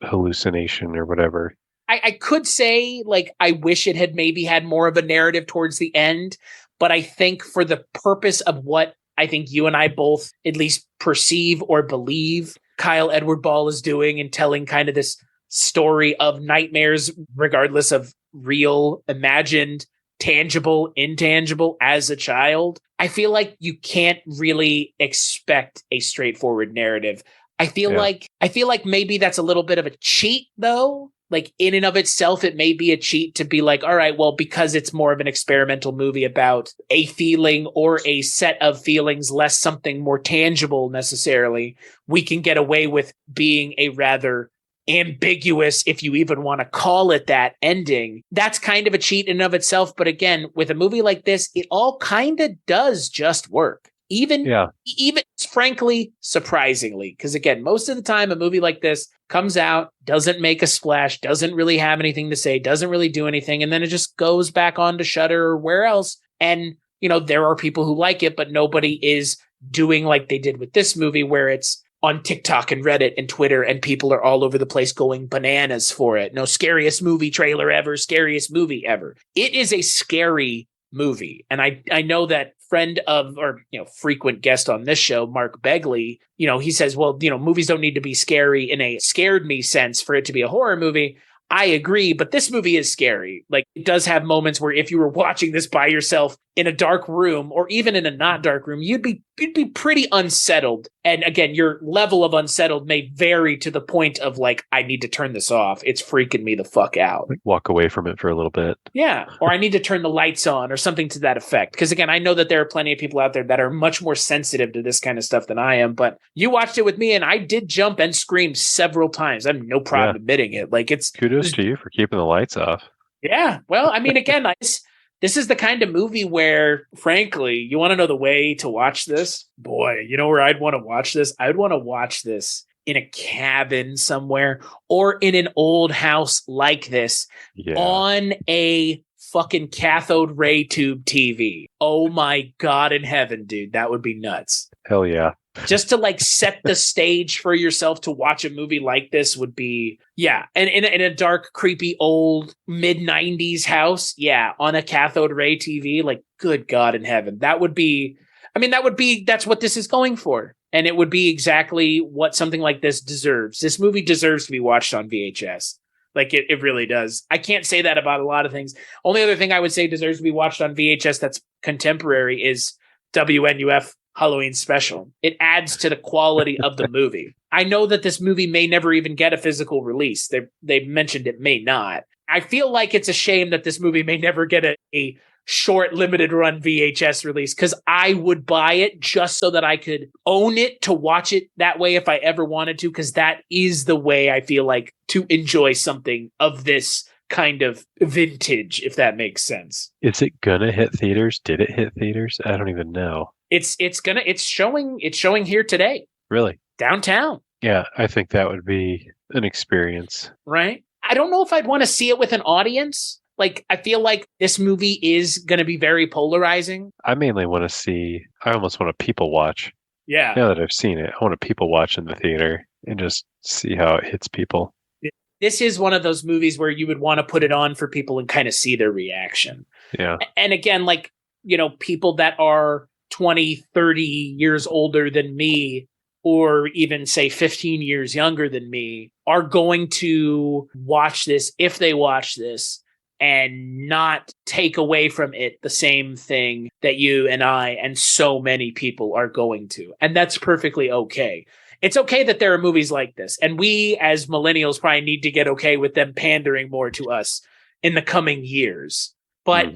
hallucination or whatever. I could say, like, I wish it had maybe had more of a narrative towards the end, but I think for the purpose of what I think you and I both at least perceive or believe Kyle Edward Ball is doing and telling kind of this story of nightmares, regardless of real, imagined, tangible, intangible as a child, I feel like you can't really expect a straightforward narrative. I feel like maybe that's a little bit of a cheat, though. Like, in and of itself, it may be a cheat to be like, all right, well, because it's more of an experimental movie about a feeling or a set of feelings, less something more tangible necessarily, we can get away with being a rather ambiguous, if you even want to call it that, ending. That's kind of a cheat in and of itself. But again, with a movie like this, it all kind of does just work. Even frankly, surprisingly, because again, most of the time a movie like this comes out, doesn't make a splash, doesn't really have anything to say, doesn't really do anything, and then it just goes back onto Shudder or where else. And, you know, there are people who like it, but nobody is doing like they did with this movie, where it's on TikTok and Reddit and Twitter, and people are all over the place going bananas for it. No, scariest movie trailer ever, scariest movie ever. It is a scary movie. And I know that friend of, or, you know, frequent guest on this show, Mark Begley, you know, he says, well, you know, movies don't need to be scary in a scared me sense for it to be a horror movie. I agree, but this movie is scary. Like, it does have moments where if you were watching this by yourself in a dark room or even in a not dark room, you'd be pretty unsettled. And again, your level of unsettled may vary to the point of like, I need to turn this off. It's freaking me the fuck out. Like, walk away from it for a little bit. Yeah. Or I need to turn the lights on or something to that effect. Because again, I know that there are plenty of people out there that are much more sensitive to this kind of stuff than I am. But you watched it with me and I did jump and scream several times. I have no problem admitting it. Like, it's kudos to you for keeping the lights off. Yeah. Well, I mean, again, this is the kind of movie where, frankly, you want to know the way to watch this? Boy, you know where I'd want to watch this? I'd want to watch this in a cabin somewhere or in an old house like this on a fucking cathode ray tube TV. Oh my God in heaven, dude. That would be nuts. Hell yeah. Just to like set the stage for yourself to watch a movie like this would be, and in a dark, creepy, old mid-90s house, on a cathode ray TV, like, good God in heaven. That's what this is going for. And it would be exactly what something like this deserves. This movie deserves to be watched on VHS. Like, it really does. I can't say that about a lot of things. Only other thing I would say deserves to be watched on VHS that's contemporary is WNUF Halloween Special. It adds to the quality of the movie. I know that this movie may never even get a physical release. They've mentioned it may not. I feel like it's a shame that this movie may never get a short limited run VHS release, because I would buy it just so that I could own it to watch it that way if I ever wanted to, because that is the way I feel like to enjoy something of this kind of vintage, if that makes sense. Is it gonna hit theaters? Did it hit theaters? I don't even know. It's showing here today. Really? Downtown. Yeah, I think that would be an experience. Right? I don't know if I'd want to see it with an audience. Like, I feel like this movie is going to be very polarizing. I mainly want to I almost want to people watch. Yeah. Now that I've seen it, I want to people watch in the theater and just see how it hits people. This is one of those movies where you would want to put it on for people and kind of see their reaction. Yeah. And again, like, you know, people that are 20, 30 years older than me, or even say 15 years younger than me, are going to watch this, if they watch this, and not take away from it the same thing that you and I and so many people are going to. And that's perfectly okay. it's okay that there are movies like this. And we as millennials probably need to get okay with them pandering more to us in the coming years. But,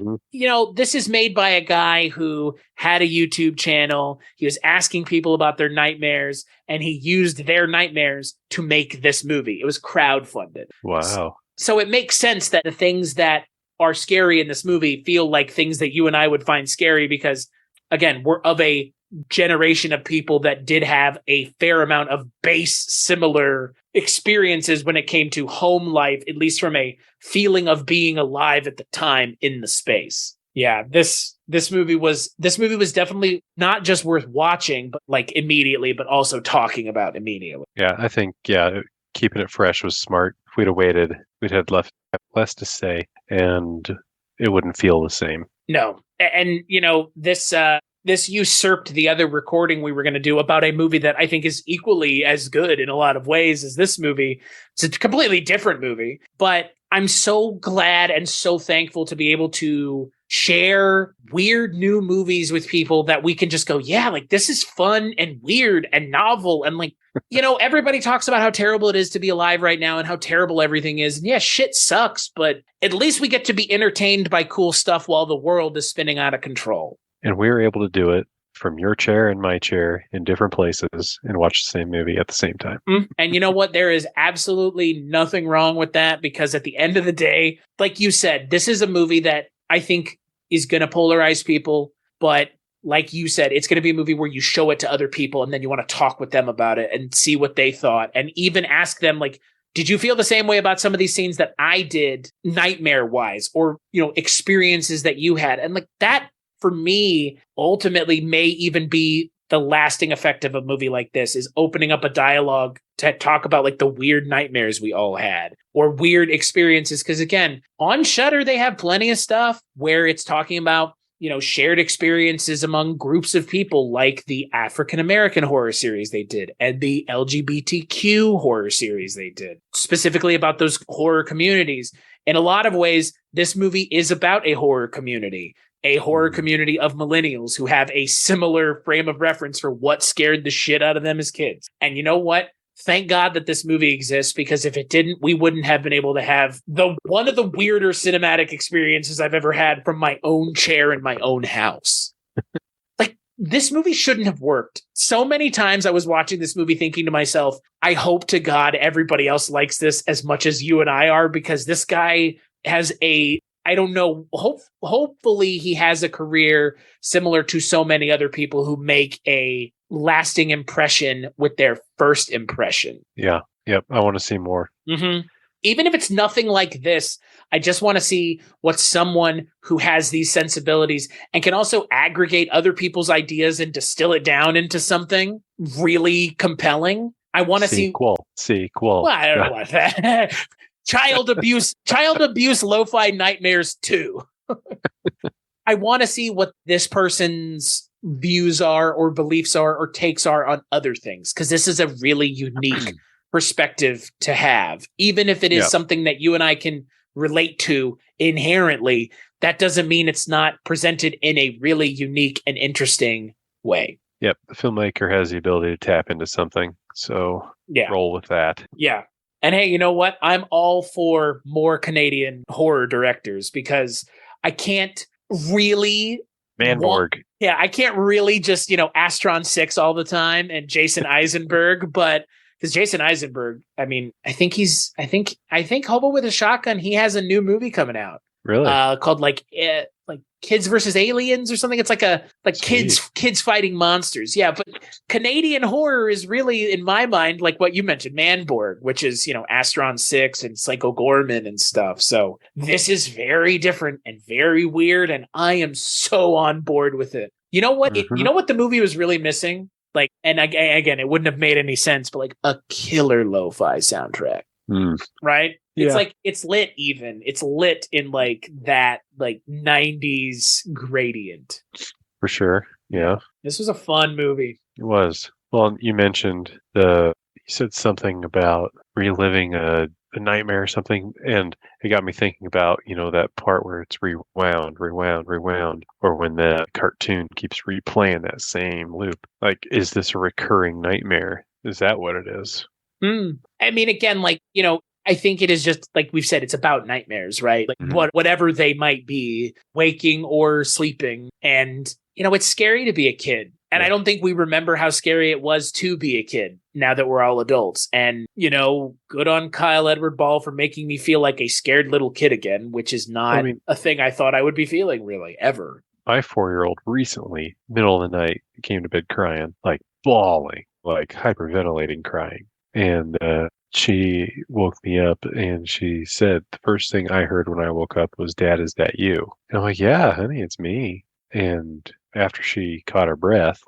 this is made by a guy who had a YouTube channel. He was asking people about their nightmares, and he used their nightmares to make this movie. It was crowdfunded. Wow. So it makes sense that the things that are scary in this movie feel like things that you and I would find scary because, again, we're of a generation of people that did have a fair amount of base similar experiences when it came to home life, at least from a feeling of being alive at the time in the space. Yeah, this movie was definitely not just worth watching, but like immediately, but also talking about immediately. Yeah, I think keeping it fresh was smart. If we'd have waited, we'd have less to say, and it wouldn't feel the same. No, and this usurped the other recording we were going to do about a movie that I think is equally as good in a lot of ways as this movie. It's a completely different movie, but I'm so glad and so thankful to be able to share weird new movies with people that we can just go, yeah, like this is fun and weird and novel. And like, everybody talks about how terrible it is to be alive right now and how terrible everything is. And yeah, shit sucks, but at least we get to be entertained by cool stuff while the world is spinning out of control. And we were able to do it from your chair and my chair in different places and watch the same movie at the same time. And you know what? There is absolutely nothing wrong with that because at the end of the day, like you said, this is a movie that I think is going to polarize people. But like you said, it's going to be a movie where you show it to other people and then you want to talk with them about it and see what they thought and even ask them like, did you feel the same way about some of these scenes that I did nightmare wise or, experiences that you had? And like that, for me, ultimately may even be the lasting effect of a movie like this is opening up a dialogue to talk about like the weird nightmares we all had or weird experiences. Because again, on Shudder, they have plenty of stuff where it's talking about, shared experiences among groups of people like the African-American horror series they did and the LGBTQ horror series they did, specifically about those horror communities. In a lot of ways, this movie is about a horror community of millennials who have a similar frame of reference for what scared the shit out of them as kids. And you know what? Thank God that this movie exists because if it didn't, we wouldn't have been able to have one of the weirder cinematic experiences I've ever had from my own chair in my own house. Like, this movie shouldn't have worked. So many times I was watching this movie thinking to myself, I hope to God everybody else likes this as much as you and I are because this guy has I don't know. Hopefully he has a career similar to so many other people who make a lasting impression with their first impression. Yeah. Yep. I want to see more. Mm-hmm. Even if it's nothing like this, I just want to see what someone who has these sensibilities and can also aggregate other people's ideas and distill it down into something really compelling. I want to see sequel. Well, I don't know about that. Child abuse, lo-fi nightmares 2. I want to see what this person's views are or beliefs are or takes are on other things, because this is a really unique perspective to have. Even if it is something that you and I can relate to inherently, that doesn't mean it's not presented in a really unique and interesting way. Yep. The filmmaker has the ability to tap into something. So roll with that. Yeah. And hey, you know what? I'm all for more Canadian horror directors because I can't really... Manborg. I can't really just, Astron 6 all the time and Jason Eisenberg, but because Jason Eisenberg, I mean, I think Hobo with a Shotgun, he has a new movie coming out. Really? Called like Kids versus Aliens or something. It's like kids fighting monsters. Yeah, but Canadian horror is really, in my mind, like what you mentioned, Manborg, which is, Astron 6 and Psycho Gorman and stuff. So this is very different and very weird, and I am so on board with it. You know what? Mm-hmm. You know what the movie was really missing? Like, and again, it wouldn't have made any sense, but like a killer lo-fi soundtrack. Right? It's like it's lit in like that like 90s gradient. For sure. Yeah. This was a fun movie. It was. Well, you mentioned you said something about reliving a nightmare or something, and it got me thinking about, that part where it's rewound, or when the cartoon keeps replaying that same loop. Like, is this a recurring nightmare Is that what it is? I mean, again, like, I think it is just like we've said, it's about nightmares, right? Like whatever they might be, waking or sleeping. And, it's scary to be a kid. And I don't think we remember how scary it was to be a kid now that we're all adults. And, good on Kyle Edward Ball for making me feel like a scared little kid again, which is not a thing I thought I would be feeling really ever. My 4-year-old recently, middle of the night, came to bed crying, like bawling, like hyperventilating crying. And she woke me up and she said, the first thing I heard when I woke up was, "Dad, is that you?" And I'm like, "Yeah, honey, it's me." And after she caught her breath,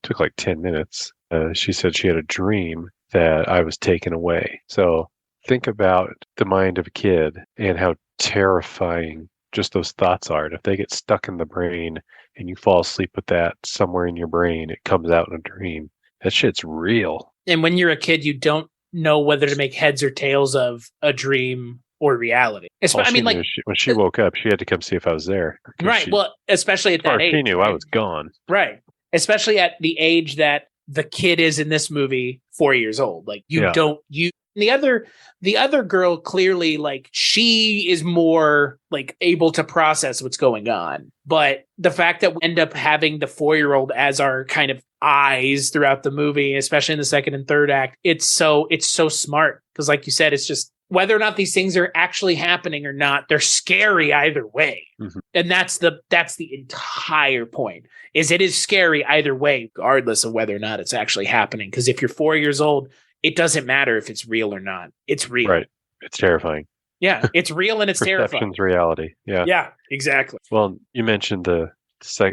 took 10 minutes, she said she had a dream that I was taken away. So think about the mind of a kid and how terrifying just those thoughts are. And if they get stuck in the brain and you fall asleep with that somewhere in your brain, it comes out in a dream. That shit's real. And when you're a kid, you don't know whether to make heads or tails of a dream or reality. When she woke up, she had to come see if I was there. Right. Well, especially at that age. She knew I was gone. Right. Especially at the age that the kid is in this movie, 4 years old. Like the other girl clearly, like, she is more like able to process what's going on. But the fact that we end up having the 4-year-old as our kind of eyes throughout the movie, especially in the second and third act, it's so smart. Because like you said, it's just whether or not these things are actually happening or not, they're scary either way. Mm-hmm. And that's the entire point, is it is scary either way, regardless of whether or not it's actually happening. Because if you're 4 years old, it doesn't matter if it's real or not. It's real. Right. It's terrifying. Yeah, it's real and it's terrifying. Perception's reality. Yeah. Yeah, exactly. Well, you mentioned the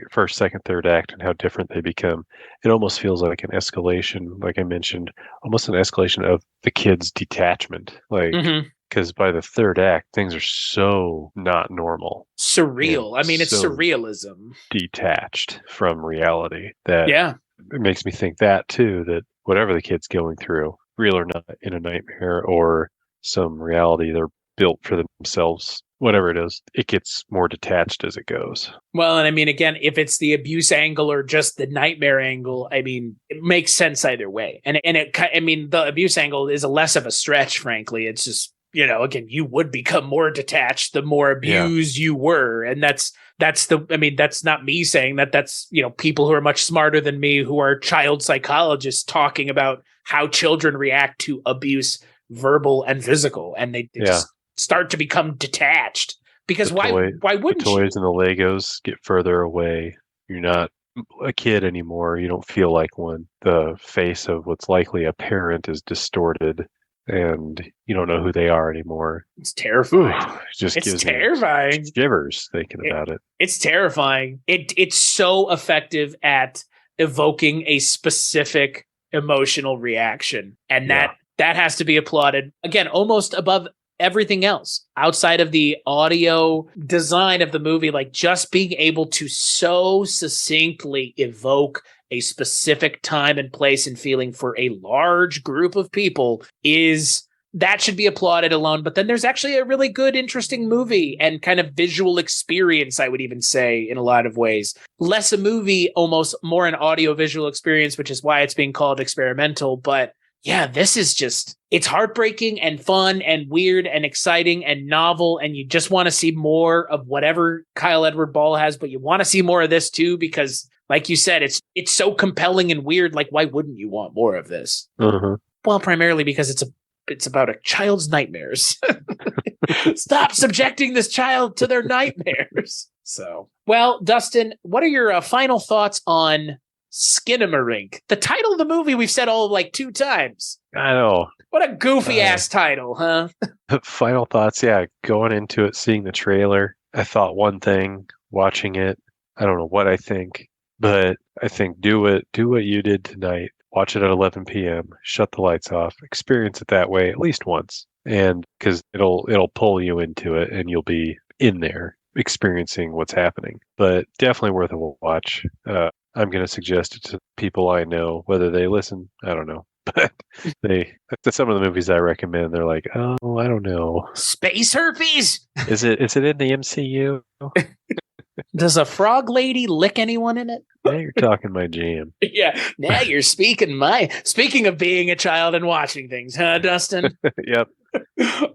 first, second, third act and how different they become. It almost feels like an escalation, like I mentioned, almost an escalation of the kid's detachment. Like, because by the third act, things are so not normal. Surreal. I mean, it's so surrealism. Detached from reality that it makes me think that too, that whatever the kid's going through, real or not, in a nightmare or some reality they're built for themselves, whatever it is, it gets more detached as it goes. Well, and I mean, again, if it's the abuse angle or just the nightmare angle, I mean, it makes sense either way. And the abuse angle is less of a stretch, frankly. It's just, again, you would become more detached the more abused you were. And that's not me saying that. That's, people who are much smarter than me, who are child psychologists, talking about how children react to abuse, verbal and physical. And they just start to become detached, because why wouldn't the toys and the Legos get further away? You're not a kid anymore. You don't feel like one. The face of what's likely a parent is distorted, and you don't know who they are anymore. It's terrifying. It's terrifying. Shivers thinking about it. It's terrifying. It's so effective at evoking a specific emotional reaction, and that has to be applauded. Again, almost above everything else outside of the audio design of the movie. Like, just being able to so succinctly evoke a specific time and place and feeling for a large group of people that should be applauded alone. But then there's actually a really good, interesting movie and kind of visual experience, I would even say, in a lot of ways. Less a movie, almost more an audio visual experience, which is why it's being called experimental. But yeah, this is just, it's heartbreaking and fun and weird and exciting and novel. And you just want to see more of whatever Kyle Edward Ball has, but you want to see more of this too, because like you said, it's so compelling and weird. Like, why wouldn't you want more of this? Uh-huh. Well, primarily because it's about a child's nightmares. Stop subjecting this child to their nightmares. So, well, Dustin, what are your final thoughts on Skinamarink? The title of the movie we've said all like 2 times. I know. What a goofy ass title, huh? Final thoughts, going into it, seeing the trailer, I thought one thing, watching it, I don't know what I think, but I think do what you did tonight. Watch it at 11 p.m., shut the lights off, experience it that way at least once. And because it'll pull you into it and you'll be in there experiencing what's happening. But definitely worth a watch. I'm going to suggest it to people I know. Whether they listen, I don't know. But some of the movies I recommend, they're like, oh, I don't know. Space herpes? Is it in the MCU? Does a frog lady lick anyone in it? Now you're talking my jam. Yeah. Now you're speaking of being a child and watching things, huh, Dustin? Yep.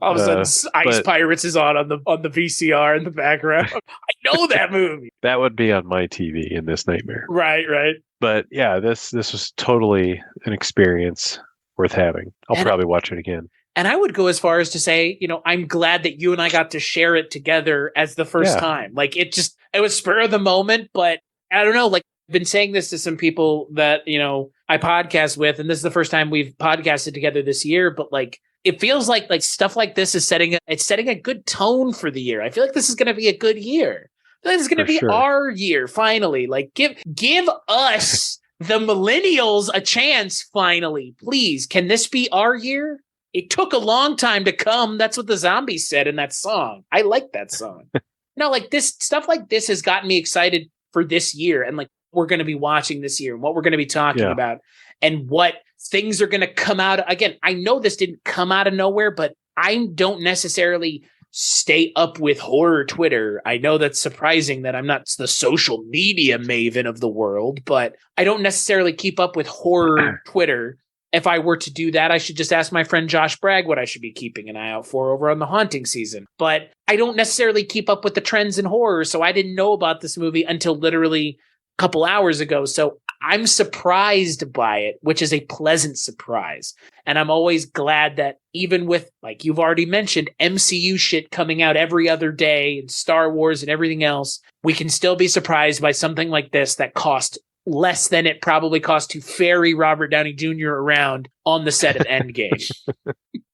All of a sudden, Ice but- Pirates is on the VCR in the background. I know that movie. That would be on my TV in this nightmare. Right. But yeah, this was totally an experience worth having. I'll probably watch it again. And I would go as far as to say, I'm glad that you and I got to share it together as the first time. Like it was spur of the moment, but I don't know, like I've been saying this to some people that, I podcast with, and this is the first time we've podcasted together this year, but like, it feels like stuff like this is setting a good tone for the year. I feel like this is going to be a good year. I feel like this is going to be our year finally. Like give us the millennials a chance finally. Please, can this be our year? It took a long time to come. That's what the Zombies said in that song. I like that song. No, like this stuff like this has gotten me excited for this year and like we're going to be watching this year and what we're going to be talking about and what things are going to come out. Again, I know this didn't come out of nowhere, but I don't necessarily stay up with horror Twitter. I know that's surprising that I'm not the social media maven of the world, but I don't necessarily keep up with horror Twitter. If I were to do that, I should just ask my friend Josh Bragg what I should be keeping an eye out for over on the Haunting season. But I don't necessarily keep up with the trends in horror, so I didn't know about this movie until literally a couple hours ago. So I'm surprised by it, which is a pleasant surprise. And I'm always glad that even with, like you've already mentioned, MCU shit coming out every other day and Star Wars and everything else, we can still be surprised by something like this that cost less than it probably cost to ferry Robert Downey Jr. around on the set of Endgame.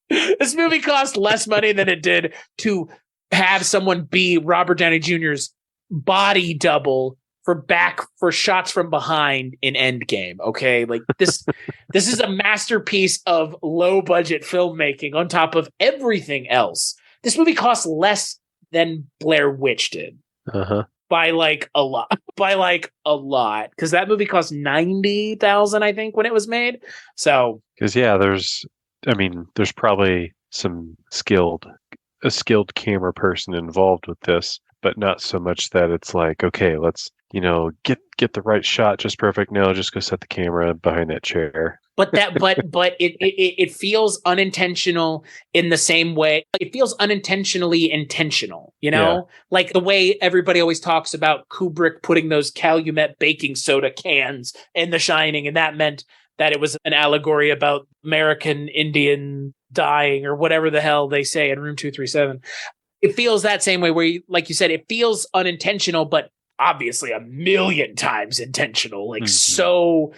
This movie cost less money than it did to have someone be Robert Downey Jr.'s body double for shots from behind in Endgame. Okay. Like this is a masterpiece of low budget filmmaking on top of everything else. This movie costs less than Blair Witch did. Uh-huh. By like a lot. Because that movie cost $90,000, I think, when it was made. So because there's probably a skilled camera person involved with this, but not so much that it's like, okay, let's get the right shot just perfect. No, just go set the camera behind that chair. But it feels unintentional in the same way. It feels unintentionally intentional, like the way everybody always talks about Kubrick putting those Calumet baking soda cans in The Shining. And that meant that it was an allegory about American Indian dying or whatever the hell they say in Room 237. It feels that same way where, like you said, it feels unintentional, but obviously a million times intentional. Like so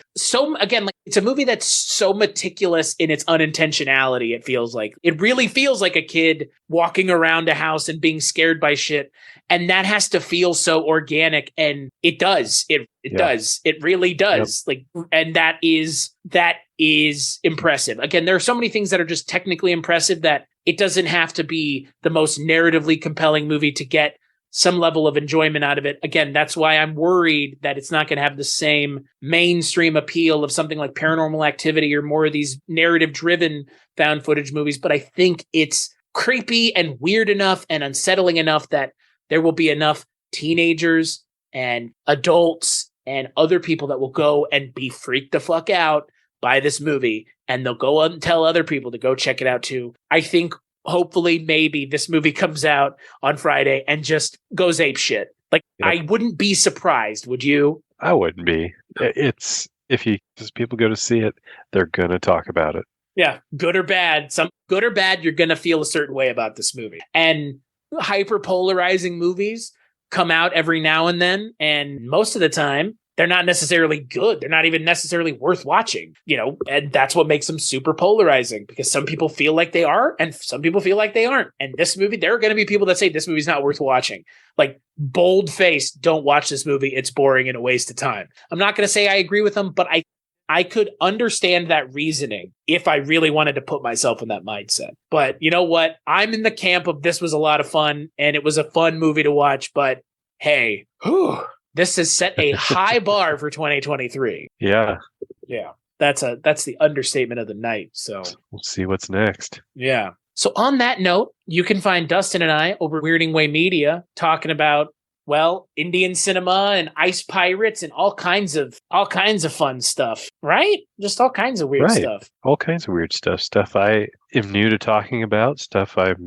again, like it's a movie that's so meticulous in its unintentionality. It really feels like a kid walking around a house and being scared by shit. And that has to feel so organic. And it does. It does. It really does. Yep. Like, and that is impressive. Again, there are so many things that are just technically impressive that it doesn't have to be the most narratively compelling movie to get some level of enjoyment out of it. Again, that's why I'm worried that it's not going to have the same mainstream appeal of something like Paranormal Activity or more of these narrative-driven found footage movies. But I think it's creepy and weird enough and unsettling enough that there will be enough teenagers and adults and other people that will go and be freaked the fuck out by this movie. And they'll go and tell other people to go check it out too. I think hopefully maybe this movie comes out on Friday and just goes ape shit. Like, I wouldn't be surprised. Would you? I wouldn't be. It's if people go to see it, they're going to talk about it. Yeah. Good or bad, you're going to feel a certain way about this movie. And hyper polarizing movies come out every now and then. And most of the time, they're not necessarily good. They're not even necessarily worth watching, and that's what makes them super polarizing because some people feel like they are and some people feel like they aren't. And this movie, there are going to be people that say this movie's not worth watching. Like bold face, don't watch this movie. It's boring and a waste of time. I'm not going to say I agree with them, but I could understand that reasoning if I really wanted to put myself in that mindset. But you know what? I'm in the camp of this was a lot of fun and it was a fun movie to watch, but hey, this has set a high bar for 2023. Yeah. Yeah. That's the understatement of the night. So we'll see what's next. Yeah. So on that note, you can find Dustin and I over Weirding Way Media talking about well, Indian cinema and ice pirates and all kinds of fun stuff, right? Just all kinds of weird stuff. All kinds of weird stuff. Stuff I am new to talking about. Stuff I've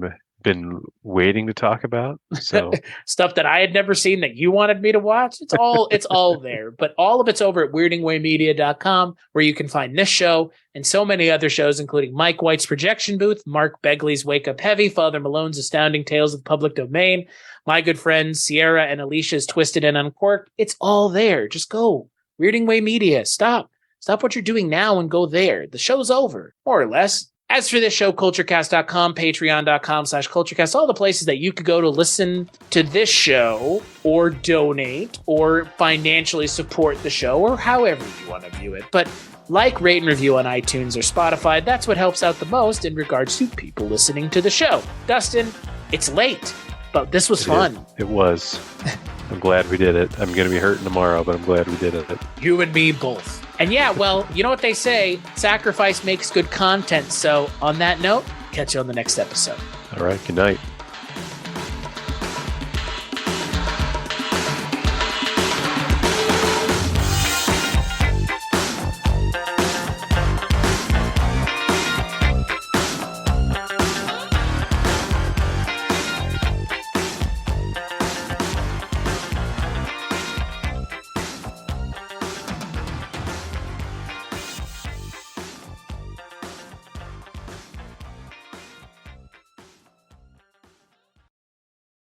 been waiting to talk about. So stuff that I had never seen that you wanted me to watch. It's all there. But all of it's over at weirdingwaymedia.com, where you can find this show and so many other shows, including Mike White's Projection Booth, Mark Begley's Wake Up Heavy, Father Malone's Astounding Tales of the Public Domain, my good friends Sierra and Alicia's Twisted and Uncorked. It's all there. Just go. Weirding Way Media. Stop what you're doing now and go there. The show's over, more or less. As for this show, culturecast.com, patreon.com/culturecast, all the places that you could go to listen to this show or donate or financially support the show or however you want to view it. But like, rate, and review on iTunes or Spotify. That's what helps out the most in regards to people listening to the show. Dustin, it's late, but this was fun. It was. I'm glad we did it. I'm going to be hurting tomorrow, but I'm glad we did it. You and me both. And yeah, well, you know what they say, sacrifice makes good content. So on that note, catch you on the next episode. All right, good night.